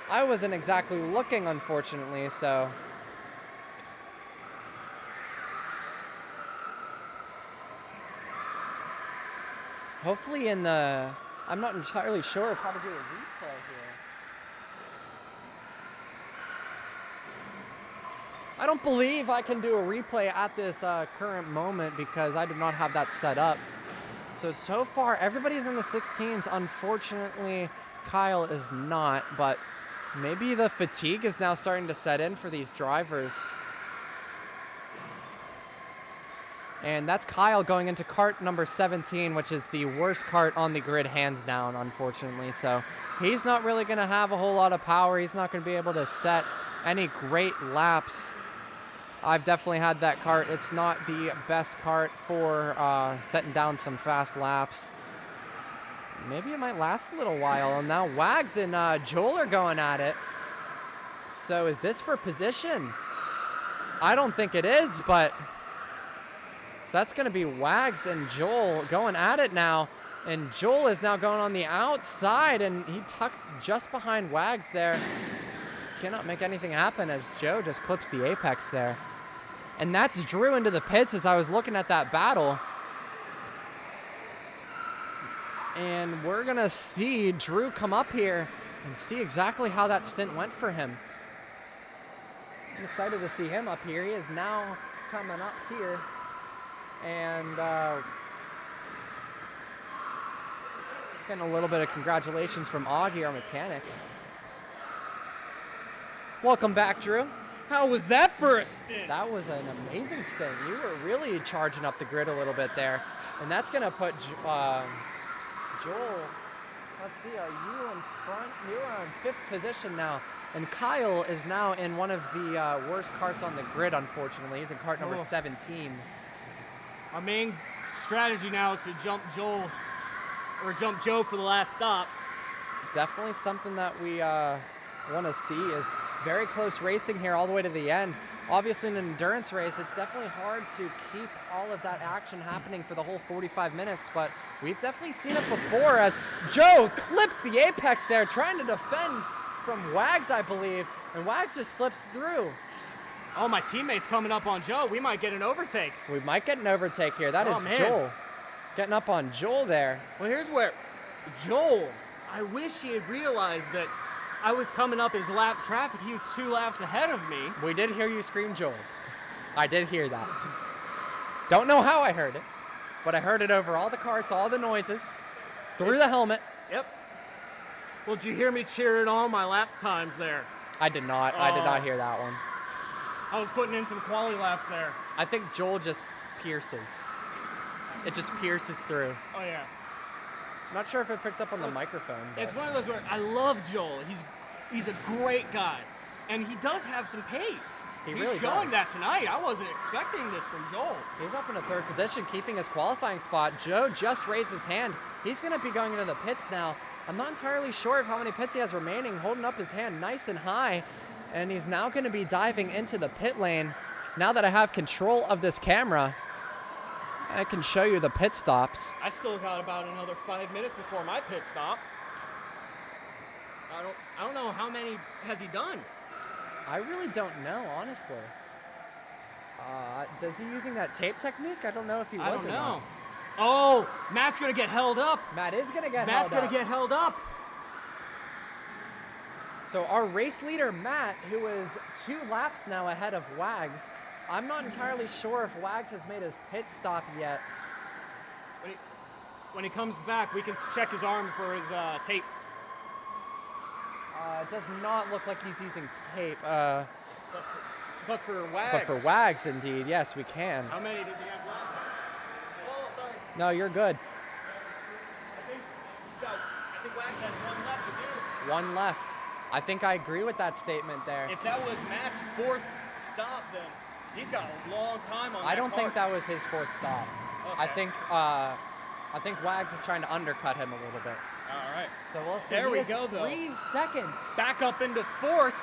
I wasn't exactly looking, unfortunately, so. Hopefully in the, I'm not entirely sure of how to do a replay here. I don't believe I can do a replay at this current moment because I do not have that set up. So far, everybody's in the 16s. Unfortunately, Kyle is not, but maybe the fatigue is now starting to set in for these drivers. And that's Kyle going into cart number 17, which is the worst cart on the grid, hands down, unfortunately. So he's not really going to have a whole lot of power. He's not going to be able to set any great laps. I've definitely had that cart. It's not the best cart for setting down some fast laps. Maybe it might last a little while. And now Wags and Joel are going at it. So is this for position? I don't think it is, but so that's going to be Wags and Joel going at it now. And Joel is now going on the outside, and he tucks just behind Wags there. Cannot make anything happen as Joe just clips the apex there. And that's Drew into the pits as I was looking at that battle. And we're going to see Drew come up here and see exactly how that stint went for him. I'm excited to see him up here. He is now coming up here. And getting a little bit of congratulations from Augie, our mechanic. Welcome back, Drew. How was that for a stint? That was an amazing stint. You were really charging up the grid a little bit there. And that's going to put Joel Let's see, are you in front? You are in 5th position now. And Kyle is now in one of the worst karts on the grid, unfortunately. He's in kart number 17. Our main strategy now is to jump Joe for the last stop. Definitely something that we want to see is very close racing here all the way to the end. Obviously in an endurance race, it's definitely hard to keep all of that action happening for the whole 45 minutes, but we've definitely seen it before as Joe clips the apex there, trying to defend from Wags, I believe, and Wags just slips through. Oh, my teammate's coming up on Joe. We might get an overtake. We might get an overtake here. That is man. Joel. Getting up on Joel there. Well, here's where Joel, I wish he had realized that I was coming up his lap traffic. He was 2 laps ahead of me. We did hear you scream Joel. I did hear that. Don't know how I heard it, but I heard it over all the carts, all the noises, through the helmet. Yep. Well, did you hear me cheering all my lap times there? I did not. I did not hear that one. I was putting in some quality laps there. I think Joel just pierces. It just pierces through. Oh, yeah. Not sure if it picked up on the microphone. But It's one of those where I love Joel. He's a great guy. And he does have some pace. He He's really showing does. that tonight. I wasn't expecting this from Joel. He's up in a 3rd position, keeping his qualifying spot. Joe just raised his hand. He's going to be going into the pits now. I'm not entirely sure of how many pits he has remaining, holding up his hand nice and high. And he's now going to be diving into the pit lane. Now that I have control of this camera, I can show you the pit stops. I still got about another 5 minutes before my pit stop. I don't know how many has he done. I really don't know, honestly. Does he using that tape technique? I don't know if he was I don't or know. not. Oh, Matt's gonna get held up. Matt is going to get Matt's held up. gonna get held up. So our race leader, Matt, who is 2 laps now ahead of Wags, I'm not entirely sure if Wags has made his pit stop yet. When he comes back, we can check his arm for his tape. It does not look like he's using tape. But for Wags. But for Wags, indeed, yes, we can. How many does he have left? Oh, sorry. No, you're good. I think Wags has 1 left to do. 1 left. I think I agree with that statement there. If that was Matt's 4th stop, then he's got a long time on that I don't think cart. that was his 4th stop. Okay. I think Wags is trying to undercut him a little bit. All right. So we'll see. There He we has go, though. 3 seconds. Back up into 4th.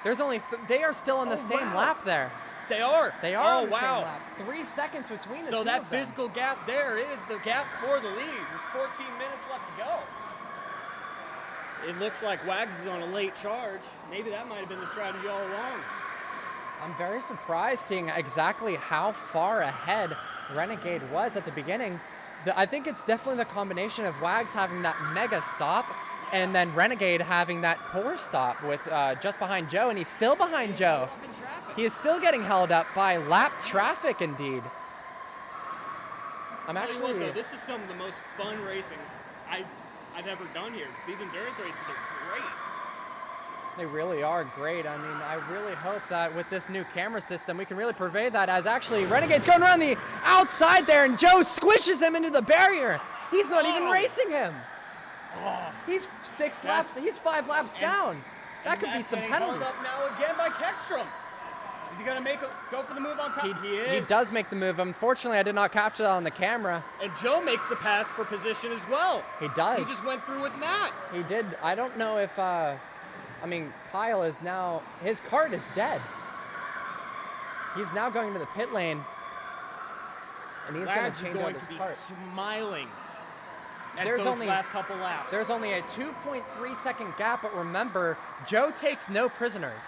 There's only they are still on the Oh, same wow. lap there. They are. They are Oh, on the wow. same lap. 3 seconds between the two So that of them. physical gap there is the gap for the lead with 14 minutes left to go. It looks like Wags is on a late charge. Maybe that might have been the strategy all along. I'm very surprised seeing exactly how far ahead Renegade was at the beginning. I think it's definitely the combination of Wags having that mega stop and then Renegade having that poor stop with just behind Joe, and he's still behind Joe. Up in traffic. He is still getting held up by lap traffic, indeed. I'm Tell you what, actually... though, this is some of the most fun racing I've ever done here. These endurance races are great. They really are great. I mean, I really hope that with this new camera system, we can really pervade that as actually Renegade's going around the outside there, and Joe squishes him into the barrier. He's not even racing him. Oh, He's 6 laps, he's 5 laps down. That could be Matt's some getting penalty. held up now again by Kekstrom. Is he going to go for the move on top? He is. He does make the move. Unfortunately, I did not capture that on the camera. And Joe makes the pass for position as well. He does. He just went through with Matt. He did. I don't know if, I mean, Kyle is now, his cart is dead. He's now going into the pit lane. And he's going Wags to is change out going his to be cart. smiling at There's those only- last couple laps. There's only a 2.3 second gap, but remember, Joe takes no prisoners.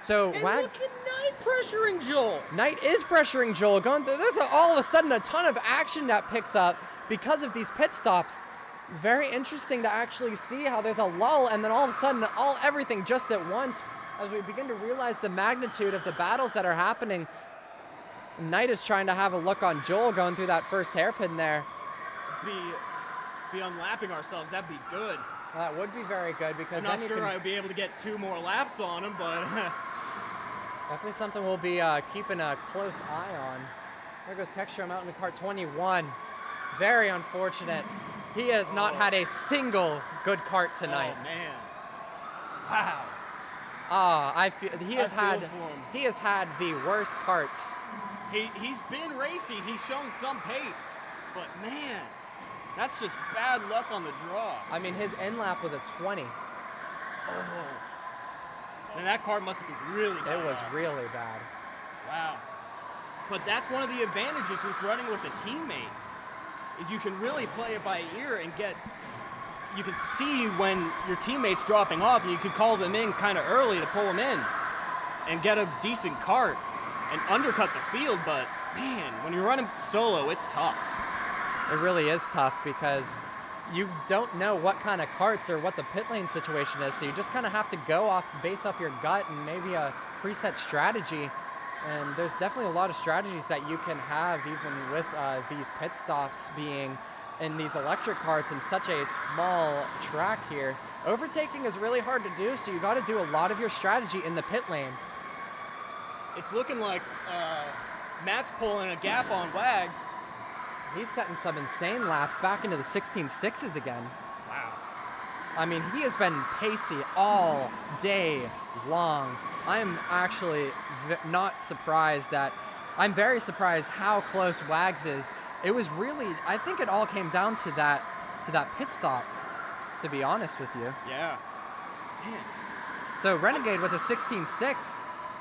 So and Wags, look at Knight pressuring Joel. Knight is pressuring Joel. There's all of a sudden a ton of action that picks up because of these pit stops. Very interesting to actually see how there's a lull, and then all of a sudden, everything just at once, as we begin to realize the magnitude of the battles that are happening. Knight is trying to have a look on Joel going through that first hairpin there. Be unlapping ourselves. That'd be good. That would be very good because I'm then not you sure can, I'd be able to get 2 more laps on him, but definitely something we'll be keeping a close eye on. There goes Kekstrom out in the cart 21. Very unfortunate. He has not had a single good kart tonight. Oh man! Wow. I feel he has had the worst karts. He's been racy. He's shown some pace, but man, that's just bad luck on the draw. I mean, his end lap was a 20. Oh. And that kart must have been really bad. It was really bad. Wow. But that's one of the advantages with running with a teammate, is you can really play it by ear and you can see when your teammate's dropping off, and you can call them in kind of early to pull them in and get a decent kart and undercut the field. But man, when you're running solo, it's tough. It really is tough because you don't know what kind of karts or what the pit lane situation is, so you just kind of have to go based off your gut and maybe a preset strategy. And there's definitely a lot of strategies that you can have even with these pit stops being in these electric karts in such a small track here. Overtaking is really hard to do, so you got to do a lot of your strategy in the pit lane. It's looking like Matt's pulling a gap on Wags. He's setting some insane laps back into the 16.6s again. Wow. I mean, he has been pacey all day long. I'm actually not surprised I'm very surprised how close Wags is. It was really, I think it all came down to that pit stop, to be honest with you. Yeah. Man. So Renegade with a 16.6,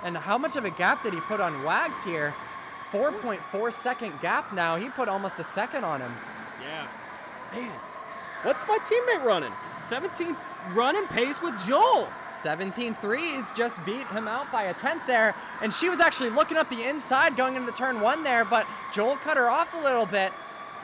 and how much of a gap did he put on Wags here? 4.4 second gap now. He put almost a second on him. Yeah. Man. What's my teammate running? 17th running pace with Joel. 17.3s just beat him out by a tenth there, and she was actually looking up the inside going into turn one there, but Joel cut her off a little bit,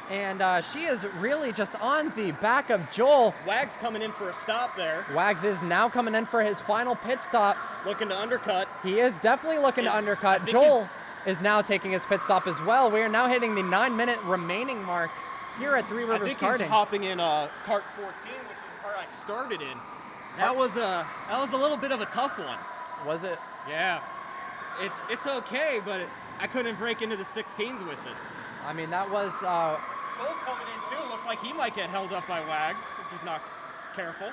and she is really just on the back of Joel. Wags coming in for a stop there. Wags is now coming in for his final pit stop. Looking to undercut. He is definitely looking to undercut. Joel is now taking his pit stop as well. We are now hitting the 9-minute remaining mark here at Three Rivers Karting. I think he's hopping in kart 14, which is the kart I started in. That was a little bit of a tough one. Was it? Yeah. It's okay, but I couldn't break into the 16s with it. I mean, that was Joel coming in too. Looks like he might get held up by Wags if he's not careful.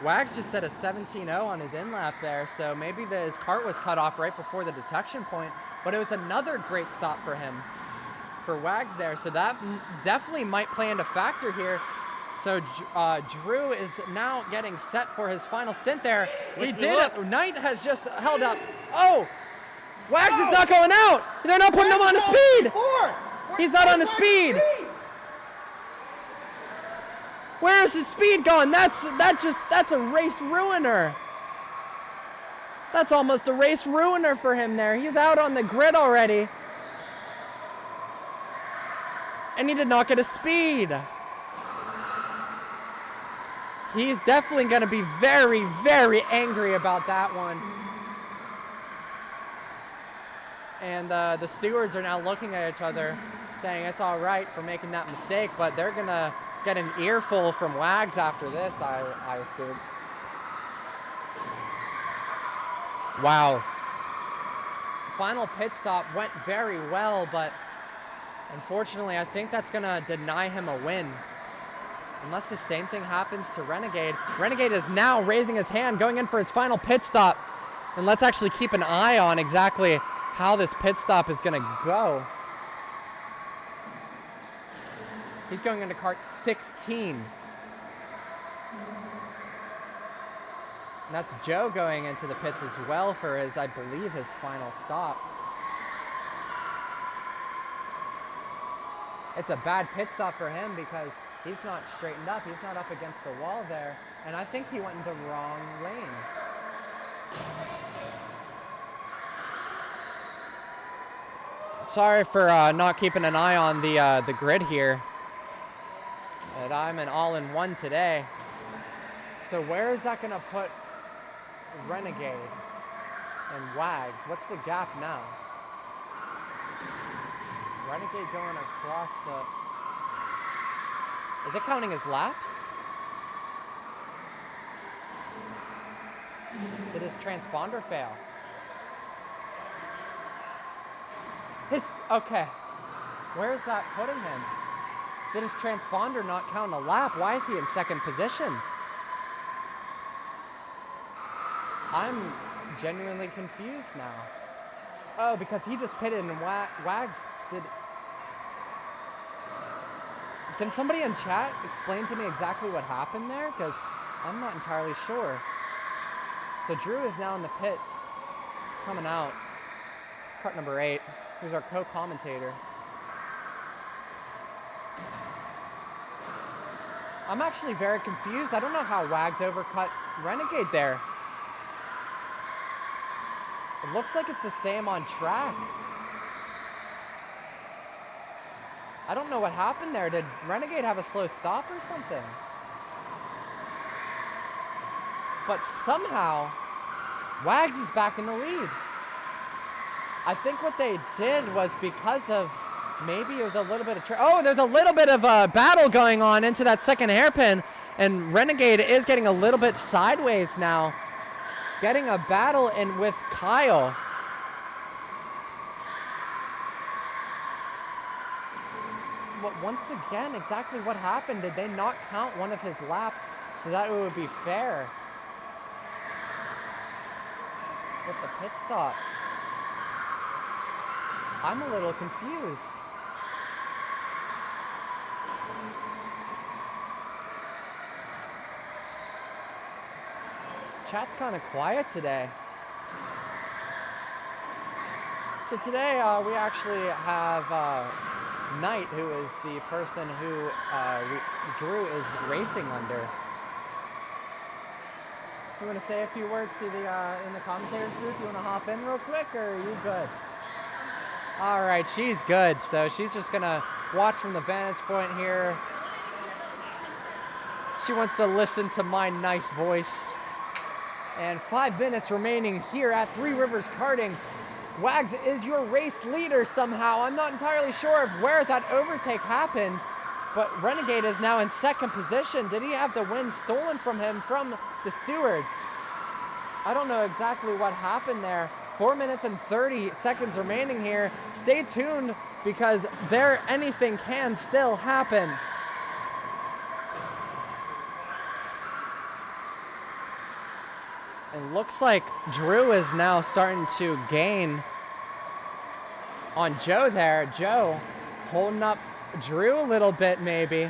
Wags just set a 17.0 on his in-lap there, so maybe his kart was cut off right before the detection point, but it was another great stop for him, for Wags there, so that definitely might play into factor here. So Drew is now getting set for his final stint there. He did it. Knight has just held up. Oh! Wags is not going out! They're not putting him on a speed! He's not on a speed! Where is his speed going? That's a race ruiner. That's almost a race ruiner for him there. He's out on the grid already. And he did not get a speed. He's definitely going to be very, very angry about that one. And the stewards are now looking at each other, saying it's all right for making that mistake, but they're going to get an earful from Wags after this, I assume. Wow. Final pit stop went very well, but unfortunately, I think that's going to deny him a win. Unless the same thing happens to Renegade. Renegade is now raising his hand, going in for his final pit stop. And let's actually keep an eye on exactly how this pit stop is going to go. He's going into kart 16. And that's Joe going into the pits as well for his, I believe, his final stop. It's a bad pit stop for him because he's not straightened up. He's not up against the wall there. And I think he went in the wrong lane. Sorry for not keeping an eye on the grid here. But I'm an all-in-one today. So where is that going to put Renegade and Wags? What's the gap now? Renegade going across the... Is it counting his laps? Did his transponder fail? Okay. Where is that putting him? Did his transponder not count a lap? Why is he in second position? I'm genuinely confused now. Oh, because he just pitted and Wags did. Can somebody in chat explain to me exactly what happened there? Because I'm not entirely sure. So Drew is now in the pits, coming out. Cart number 8, who's our co-commentator. I'm actually very confused. I don't know how Wags overcut Renegade there. It looks like it's the same on track. I don't know what happened there. Did Renegade have a slow stop or something? But somehow, Wags is back in the lead. I think what they did was because of, maybe it was a little bit of, oh, there's a little bit of a battle going on into that second hairpin, and Renegade is getting a little bit sideways now. Getting a battle in with Kyle. But once again, exactly what happened? Did they not count one of his laps so that it would be fair? With the pit stop. I'm a little confused. Chat's kind of quiet today. So today we actually have Knight, who is the person who Drew is racing under. You want to say a few words to the in the commentators booth? You want to hop in real quick, or are you good? All right, she's good. So she's just gonna watch from the vantage point here. She wants to listen to my nice voice. And 5 minutes remaining here at Three Rivers Karting. Wags is your race leader somehow. I'm not entirely sure of where that overtake happened, but Renegade is now in second position. Did he have the win stolen from him from the stewards? I don't know exactly what happened there. 4 minutes and 30 seconds remaining here. Stay tuned because anything can still happen. It looks like Drew is now starting to gain on Joe there. Joe holding up Drew a little bit maybe.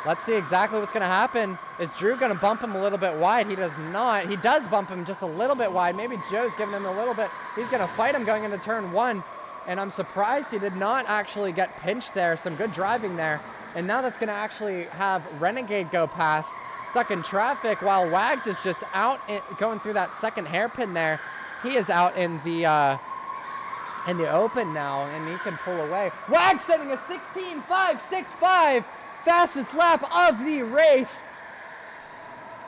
Let's see exactly what's going to happen. Is Drew going to bump him a little bit wide? He does not. He does bump him just a little bit wide. Maybe Joe's giving him a little bit. He's going to fight him going into turn 1. And I'm surprised he did not actually get pinched there. Some good driving there. And now that's going to actually have Renegade go past. Stuck in traffic while Wags is just out going through that second hairpin there. He is out in the open now, and he can pull away. Wags setting a 16.565, fastest lap of the race.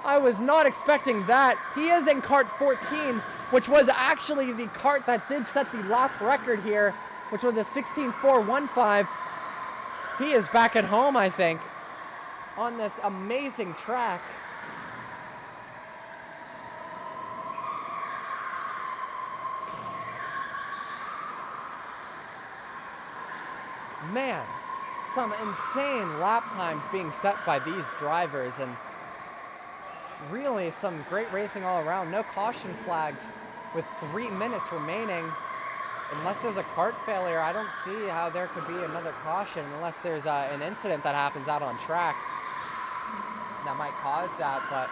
I was not expecting that. He is in cart 14, which was actually the cart that did set the lap record here, which was a 16.415. He is back at home, I think, on this amazing track. Man, some insane lap times being set by these drivers, and really some great racing all around. No caution flags with 3 minutes remaining. Unless there's a cart failure, I don't see how there could be another caution unless there's an incident that happens out on track that might cause that. But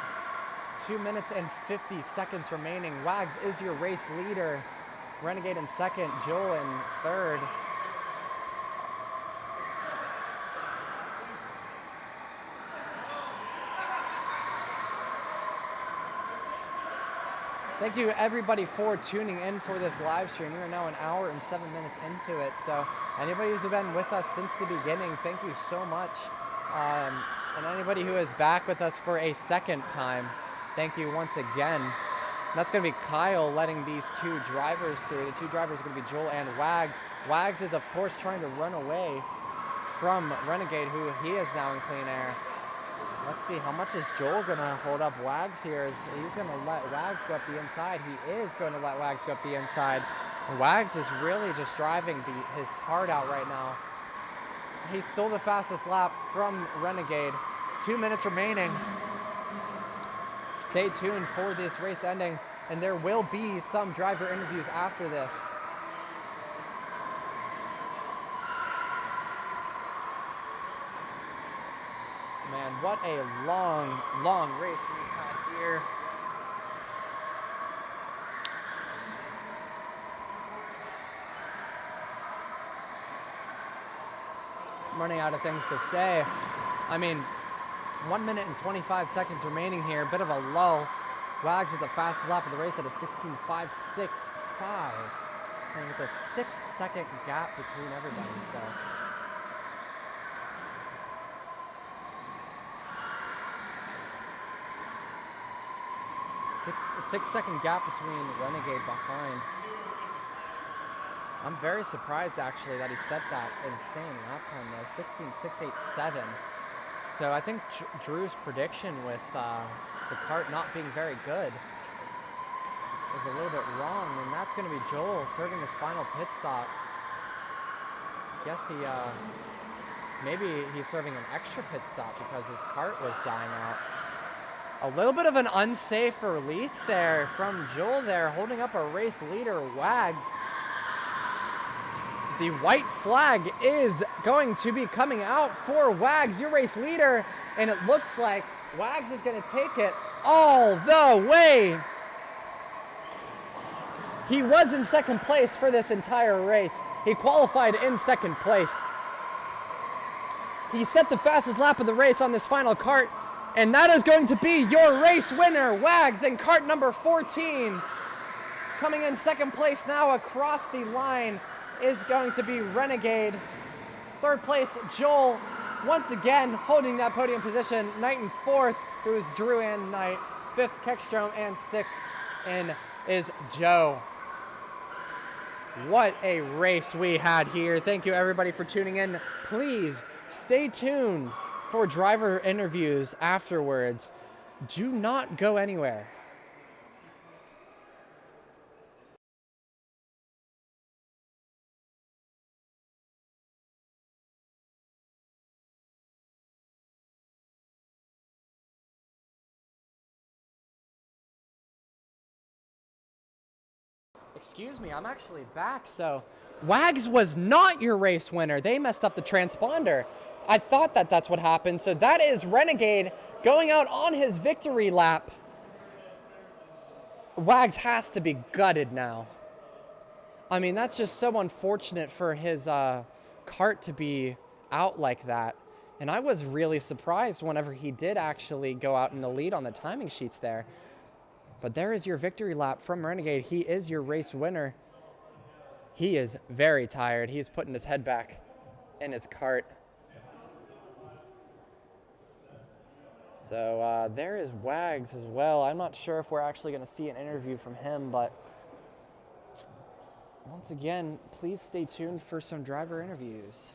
2 minutes and 50 seconds remaining. Wags is your race leader. Renegade in second, Joel in third. Thank you everybody for tuning in for this live stream. We are now an hour and 7 minutes into it. So anybody who's been with us since the beginning, thank you so much. And anybody who is back with us for a second time, thank you once again. And that's going to be Kyle letting these two drivers through. The two drivers are going to be Joel and Wags. Wags is, of course, trying to run away from Renegade, who he is now in clean air. Let's see, how much is Joel going to hold up Wags here? Is he going to let Wags go up the inside? He is going to let Wags go up the inside. And Wags is really just driving his heart out right now. he stole the fastest lap from Renegade. 2 minutes remaining. Stay tuned for this race ending, and there will be some driver interviews after this. Man, what a long, long race we've had here. I'm running out of things to say. I mean, 1 minute and 25 seconds remaining here. Bit of a lull. Wags with the fastest lap of the race at a 16.565. And with a 6-second gap between everybody, so. Six-second gap between Renegade behind. I'm very surprised actually that he set that insane lap time though, 16.687. So I think Drew's prediction with the kart not being very good is a little bit wrong, and that's going to be Joel serving his final pit stop. Guess he, maybe he's serving an extra pit stop because his kart was dying out. A little bit of an unsafe release there from Joel there, holding up a race leader, Wags. The white flag is going to be coming out for Wags, your race leader, and it looks like Wags is going to take it all the way. He was in second place for this entire race. He qualified in second place. He set the fastest lap of the race on this final kart, and that is going to be your race winner, Wags, in kart number 14. Coming in second place now across the line is going to be Renegade. Third place, Joel, once again holding that podium position. Knight in fourth, who is Drew and Knight. Fifth, Keckstrom, and sixth in is Joe. What a race we had here. Thank you everybody for tuning in. Please stay tuned for driver interviews afterwards. Do not go anywhere. Excuse me, I'm actually back. So Wags was not your race winner. They messed up the transponder. I thought that that's what happened. So that is Renegade going out on his victory lap. Wags has to be gutted now. I mean, that's just so unfortunate for his kart to be out like that. And I was really surprised whenever he did actually go out in the lead on the timing sheets there. But there is your victory lap from Renegade. He is your race winner. He is very tired. He's putting his head back in his kart. So there is Wags as well. I'm not sure if we're actually going to see an interview from him, but once again, please stay tuned for some driver interviews.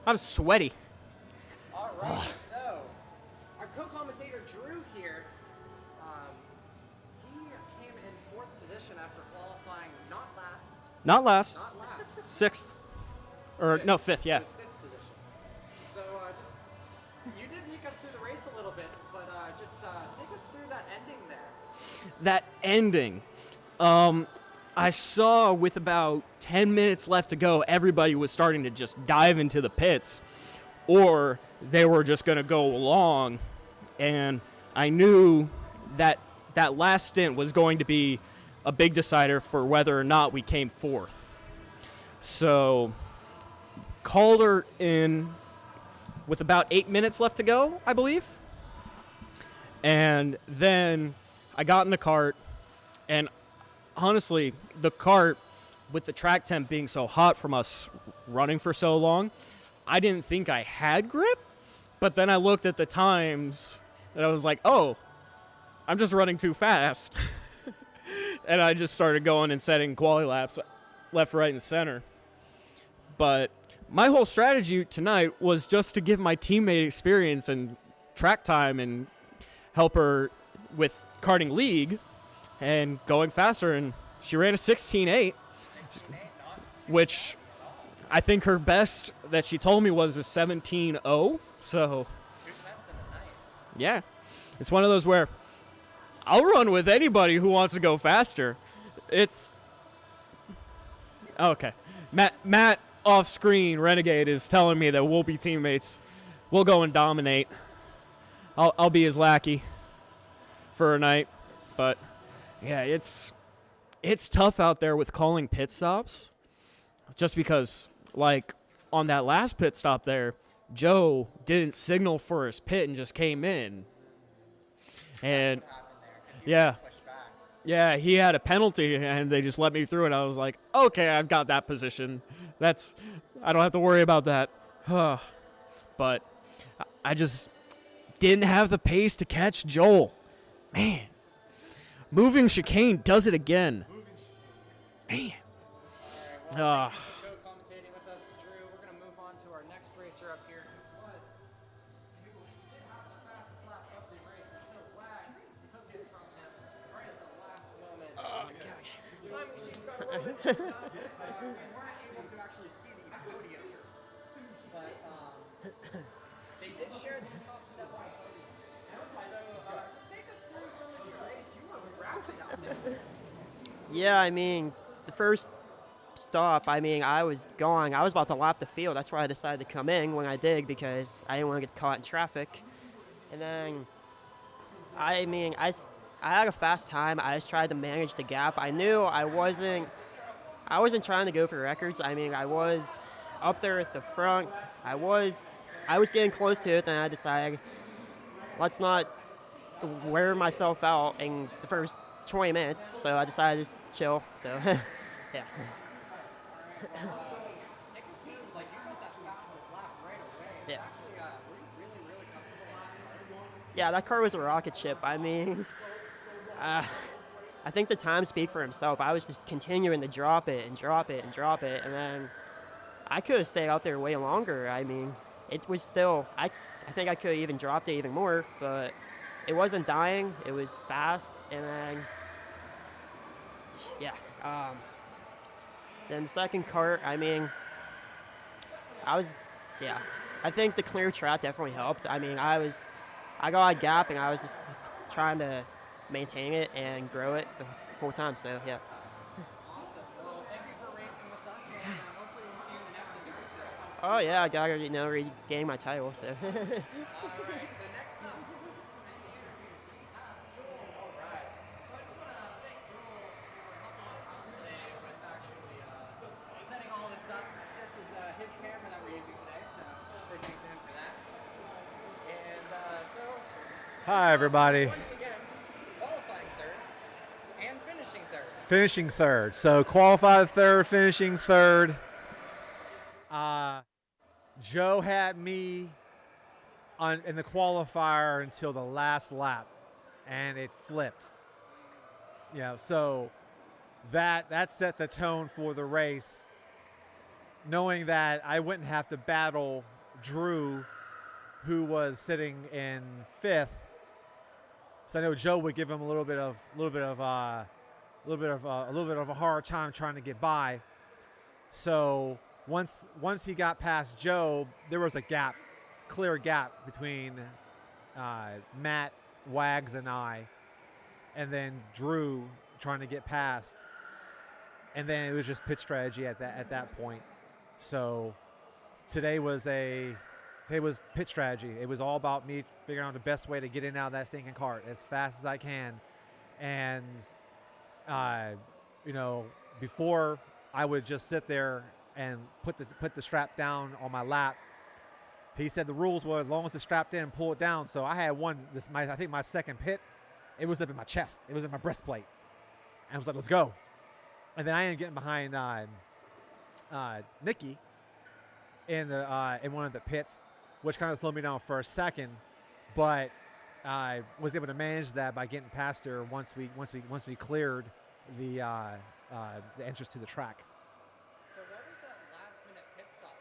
I'm sweaty. All right, so our co-commentator Drew here, he came in fourth position after qualifying not last. Not last. Not last. Sixth. Or, no, fifth, yeah. It was fifth position. So just, you did take us through the race a little bit, but just take us through that ending there. That ending. I saw with about 10 minutes left to go, everybody was starting to just dive into the pits, or they were just going to go along. And I knew that that last stint was going to be a big decider for whether or not we came fourth. So, called her in with about 8 minutes left to go, I believe. And then I got in the cart, and honestly, the cart, with the track temp being so hot from us running for so long, I didn't think I had grip. But then I looked at the times, and I was like, oh, I'm just running too fast. And I just started going and setting quali laps left, right, and center. But my whole strategy tonight was just to give my teammate experience and track time and help her with karting league and going faster. And she ran a 16.8, which I think her best that she told me was a 17.0. So, yeah, it's one of those where I'll run with anybody who wants to go faster. It's okay. Matt off screen, Renegade, is telling me that we'll be teammates. We'll go and dominate. I'll be his lackey for a night, but yeah, it's tough out there with calling pit stops, just because like on that last pit stop there, Joe didn't signal for his pit and just came in, and yeah, he had a penalty and they just let me through it. I was like, okay, I've got that position. I don't have to worry about that. But I just didn't have the pace to catch Joel. Man, moving chicane does it again. Man. Co-commentating with us, Drew. We're going to move on to our next racer up here, who did have the fastest lap of the race until Wags took it from him right at the last moment. Time machines got a little bit screwed up. We weren't able to actually see the podium, but they did share the top step on the podium. So just take us through some of your race. You were rapid out there. Yeah, I mean, the first stop, I mean, I was about to lap the field. That's why I decided to come in when I did, because I didn't want to get caught in traffic. And then, I mean, I had a fast time. I just tried to manage the gap. I knew I wasn't trying to go for records. I mean, I was up there at the front. I was getting close to it, and I decided, let's not wear myself out in the first 20 minutes. So I decided to just chill. So, yeah. Take us through, like, you got that fastest lap right away. Yeah. Actually, were you really, really comfortable in that car? Yeah, that car was a rocket ship. I mean, I think the time speak for himself. I was just continuing to drop it and drop it and drop it, and then I could have stayed out there way longer. I mean, it was still, I think I could have even dropped it even more, but it wasn't dying. It was fast, and then, yeah. Then the second kart, I mean, I think the clear track definitely helped. I mean, I got a gap, and I was just trying to maintain it and grow it the whole time, so yeah. Awesome. Well, thank you for racing with us, and hopefully we'll see you in the next endurance race. Oh yeah, I gotta, regain my title, so. All right, so next up in the interviews, we have Joel. All right. So I just want to thank Joel for helping us out today with actually setting all this up. This is his camera that we're using today, so big thanks to him for that. And so, Hi, everybody. once again, qualifying third and finishing third. Finishing third. So qualified third, finishing third. Joe had me in the qualifier until the last lap, and it flipped. So that set the tone for the race. knowing that I wouldn't have to battle Drew, who was sitting in 5th. So I know Joe would give him a little bit of a hard time trying to get by. So once he got past Joe, there was a clear gap between Matt, Wags, and I, and then Drew trying to get past, and then it was just pit strategy at that point. So today was pit strategy. It was all about me figuring out the best way to get in and out of that stinking cart as fast as I can. And, before I would just sit there and put the strap down on my lap. He said the rules were as long as it's strapped in, pull it down. So I had I think my second pit, it was up in my chest. It was in my breastplate. And I was like, let's go. And then I ended up getting behind Nikki in one of the pits, which kind of slowed me down for a second, but I was able to manage that by getting past her once we cleared the entrance to the track. So what was that last minute pit stop?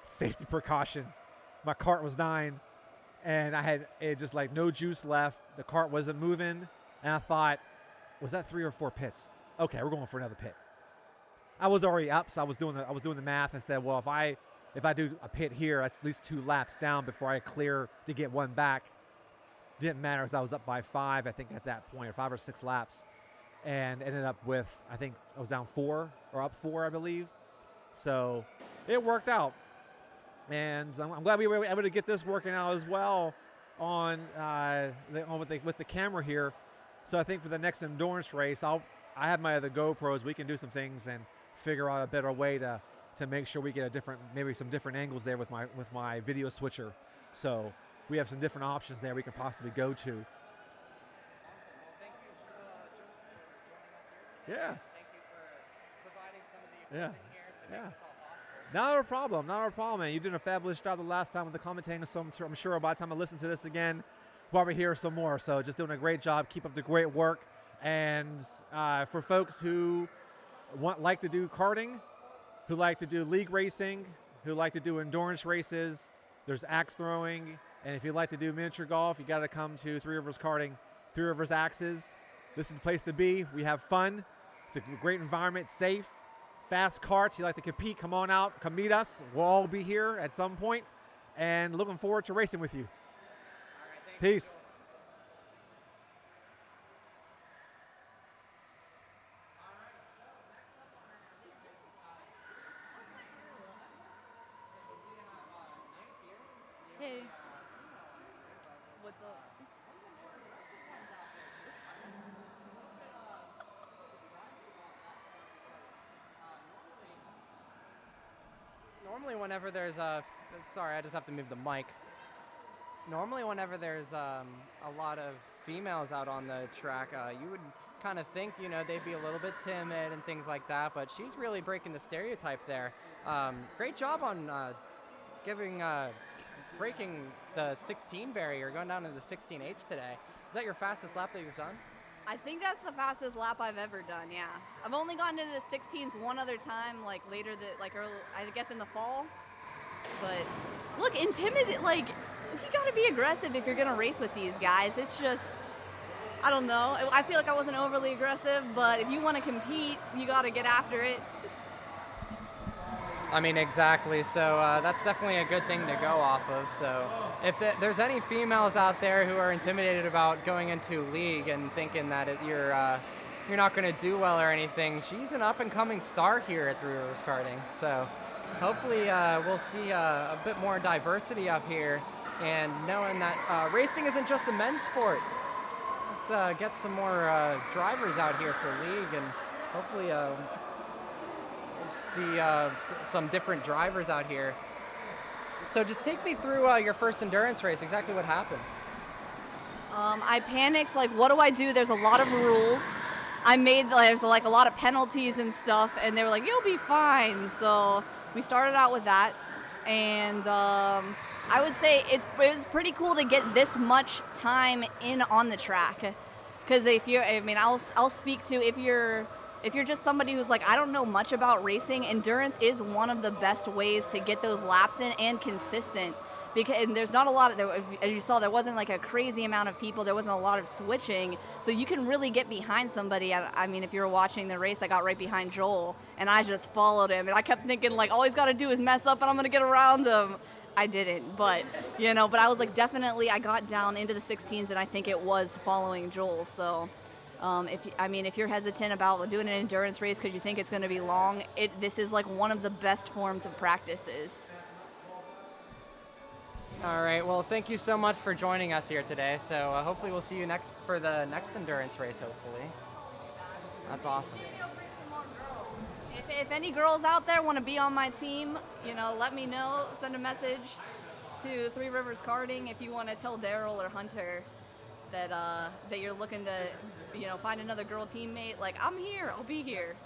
Safety precaution. My cart was dying, and I had just like no juice left. The cart wasn't moving, and I thought, was that 3 or 4 pits? Okay, we're going for another pit. I was already up, so I was doing the math and said, well, if I do a pit here, that's at least 2 laps down before I clear to get one back. Didn't matter because I was up by 5, I think, at that point, or 5 or 6 laps, and ended up with, I think I was down 4 or up 4, I believe. So it worked out, and I'm glad we were able to get this working out as well with the camera here. So I think for the next endurance race, I have my other GoPros. We can do some things and figure out a better way to make sure we get maybe some different angles there with my video switcher. So we have some different options there we can possibly go to. Awesome. Well, thank you, Joe, for joining us here today. Yeah. Thank you for providing some of the equipment here to make this all possible. Not a problem, man. You did a fabulous job the last time with the commentating, so I'm sure by the time I listen to this again, we'll probably hear some more. So just doing a great job. Keep up the great work. And for folks who like to do karting, who like to do league racing, who like to do endurance races, there's axe throwing. And if you'd like to do miniature golf, you got to come to Three Rivers Karting, Three Rivers Axes. This is the place to be. We have fun. It's a great environment, safe, fast karts. You like to compete, come on out, come meet us. We'll all be here at some point, and looking forward to racing with you. All right, thank you. Peace. Hey. What's up? Normally whenever there's sorry, I just have to move the mic. Normally whenever there's a lot of females out on the track, you would kind of think, they'd be a little bit timid and things like that, but she's really breaking the stereotype there. Great job on breaking the 16 barrier, going down to the 16.8s today. Is that your fastest lap that you've done? I think that's the fastest lap I've ever done, yeah. I've only gotten into the 16s one other time, early, I guess in the fall. But look, intimidated, you gotta be aggressive if you're gonna race with these guys. It's just, I don't know. I feel like I wasn't overly aggressive, but if you wanna compete, you gotta get after it. I mean, exactly. So that's definitely a good thing to go off of. So if there's any females out there who are intimidated about going into league and thinking that you're not going to do well or anything, she's an up-and-coming star here at Three Rivers Karting. So hopefully we'll see a bit more diversity up here, and knowing that racing isn't just a men's sport. Let's get some more drivers out here for league, and hopefully see some different drivers out here. So just take me through your first endurance race, exactly what happened. I panicked, what do I do? There's a lot of rules. There's a lot of penalties and stuff, and they were like, you'll be fine. So we started out with that, and I would say it was pretty cool to get this much time in on the track. Because I'll speak to if you're if you're just somebody who's like, I don't know much about racing, endurance is one of the best ways to get those laps in and consistent. And there's not a lot of, as you saw, there wasn't like a crazy amount of people. There wasn't a lot of switching, so you can really get behind somebody. I mean, if you were watching the race, I got right behind Joel, and I just followed him, and I kept thinking like, all he's got to do is mess up, and I'm gonna get around him. I didn't, but but I was like, definitely, I got down into the 16s, and I think it was following Joel. So, if you're hesitant about doing an endurance race because you think it's gonna be long, this is like one of the best forms of practices. All right. Well, thank you so much for joining us here today. So hopefully we'll see you for the next endurance race. Hopefully. That's awesome. If any girls out there want to be on my team, let me know. Send a message to Three Rivers Karting if you want to tell Daryl or Hunter that you're looking to, find another girl teammate. Like, I'm here. I'll be here.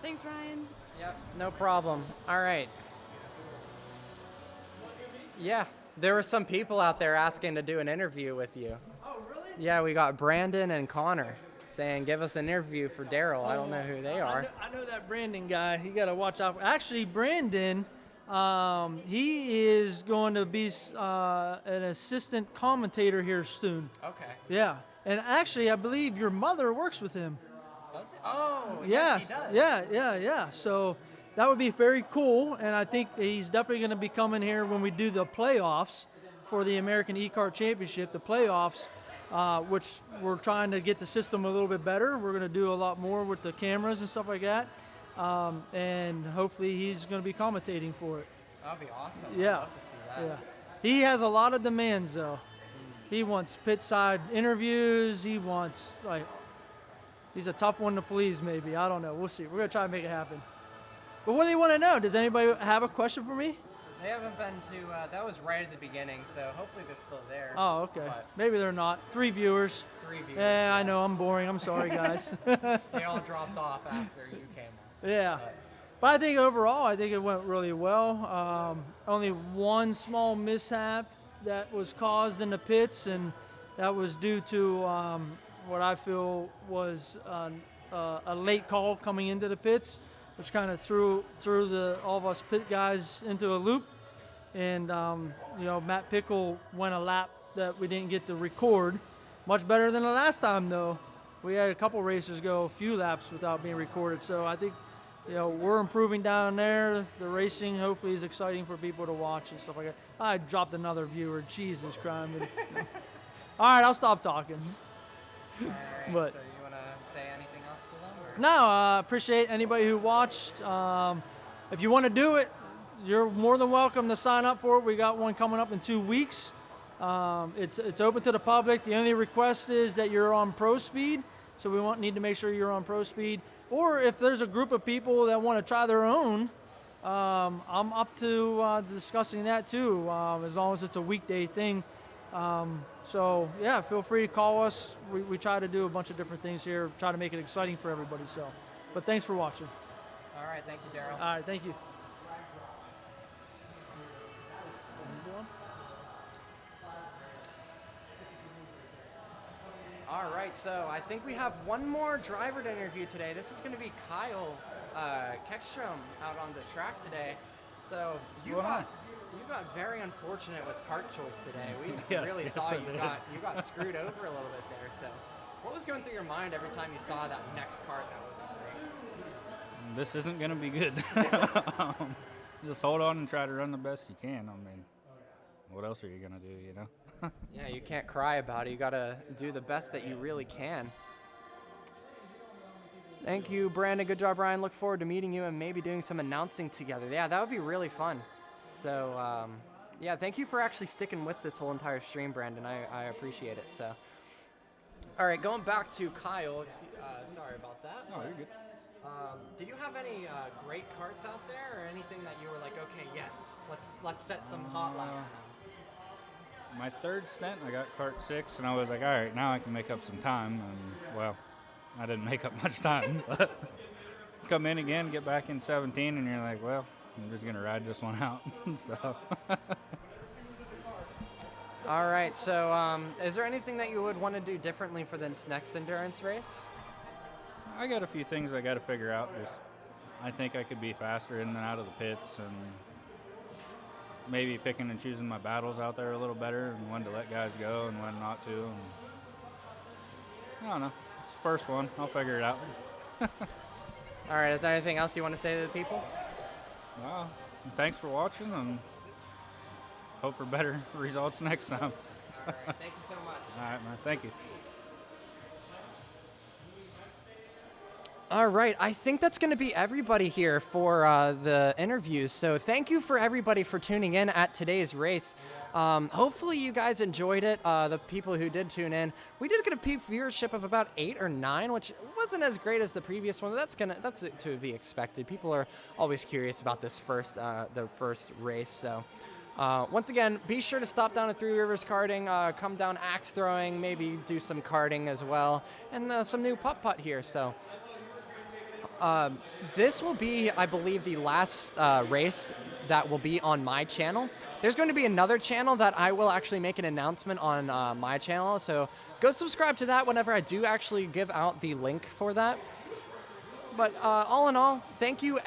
Thanks, Ryan. Yep. No problem. All right. Yeah, there were some people out there asking to do an interview with you. Oh, really? Yeah, we got Brandon and Connor saying, give us an interview for Daryl. I don't know who they are. I know that Brandon guy. You got to watch out. Actually, Brandon, he is going to be an assistant commentator here soon. Okay. Yeah. And actually, I believe your mother works with him. Does it? Oh, Yeah. yes, he does. Yeah. So that would be very cool. And I think he's definitely going to be coming here when we do the playoffs for the American E-Kart Championship, the playoffs, which we're trying to get the system a little bit better. We're going to do a lot more with the cameras and stuff like that. And hopefully he's going to be commentating for it. That'd be awesome. Yeah. I'd love to see that. Yeah. He has a lot of demands, though. He wants pit side interviews. He wants, he's a tough one to please, maybe. I don't know. We'll see. We're going to try to make it happen. But what do they want to know? Does anybody have a question for me? They haven't been to, that was right at the beginning, so hopefully they're still there. Oh, okay. But Maybe they're not. 3 viewers. 3 viewers. Yeah, I know. I'm boring. I'm sorry, guys. They all dropped off after you came on. Yeah. But I think overall, I think it went really well. Only one small mishap that was caused in the pits, and that was due to what I feel was a late call coming into the pits, which kind of threw all of us pit guys into a loop. And Matt Pickle went a lap that we didn't get to record. Much better than the last time, though. We had a couple racers go a few laps without being recorded. So I think we're improving down there. The racing hopefully is exciting for people to watch and stuff like that. I dropped another viewer. Jesus Christ. All right, I'll stop talking. All right, But- so you want to say anything else to them? Or? No, I appreciate anybody who watched. If you want to do it, you're more than welcome to sign up for it. We got one coming up in 2 weeks. It's open to the public. The only request is that you're on Pro Speed, so we need to make sure you're on Pro Speed. Or if there's a group of people that want to try their own, I'm up to discussing that too, as long as it's a weekday thing. So yeah, feel free to call us. We try to do a bunch of different things here, try to make it exciting for everybody. So, but thanks for watching. All right, thank you, Daryl. All right, thank you. All right, so I think we have one more driver to interview today. This is going to be Kyle Keckstrom out on the track today. So you got very unfortunate with kart choice today. We really saw you got screwed over a little bit there. So what was going through your mind every time you saw that next kart that wasn't great? This isn't going to be good. Just hold on and try to run the best you can. I mean, what else are you going to do, you know? Yeah, you can't cry about it. You got to do the best that you really can. Thank you, Brandon. Good job, Ryan. Look forward to meeting you and maybe doing some announcing together. Yeah, that would be really fun. So, yeah, thank you for actually sticking with this whole entire stream, Brandon. I appreciate it. So, all right, going back to Kyle. Sorry about that. Oh, you're good. Did you have any great karts out there, or anything that you were like, okay, yes, let's set some hot laps now? My third stint, I got kart 6, and I was like, all right, now I can make up some time. And, well, I didn't make up much time. But come in again, get back in 17, and you're like, well, I'm just going to ride this one out. So. All right, so is there anything that you would want to do differently for this next endurance race? I got a few things I got to figure out. Just I think I could be faster in and out of the pits, and maybe picking and choosing my battles out there a little better, and when to let guys go and when not to. And I don't know. It's the first one. I'll figure it out. All right, is there anything else you want to say to the people? Well, thanks for watching, and hope for better results next time. All right, thank you so much. All right, man. Thank you. All right, I think that's going to be everybody here for the interviews. So thank you for everybody for tuning in at today's race. Hopefully you guys enjoyed it. The people who did tune in, we did get a peak viewership of about 8 or 9, which wasn't as great as the previous one. That's to be expected. People are always curious about this their first race. So once again, be sure to stop down at Three Rivers Karting, come down axe throwing, maybe do some karting as well, and some new putt here. So. This will be, I believe, the last race that will be on my channel. There's going to be another channel that I will actually make an announcement on my channel, so go subscribe to that whenever I do actually give out the link for that. But all in all, thank you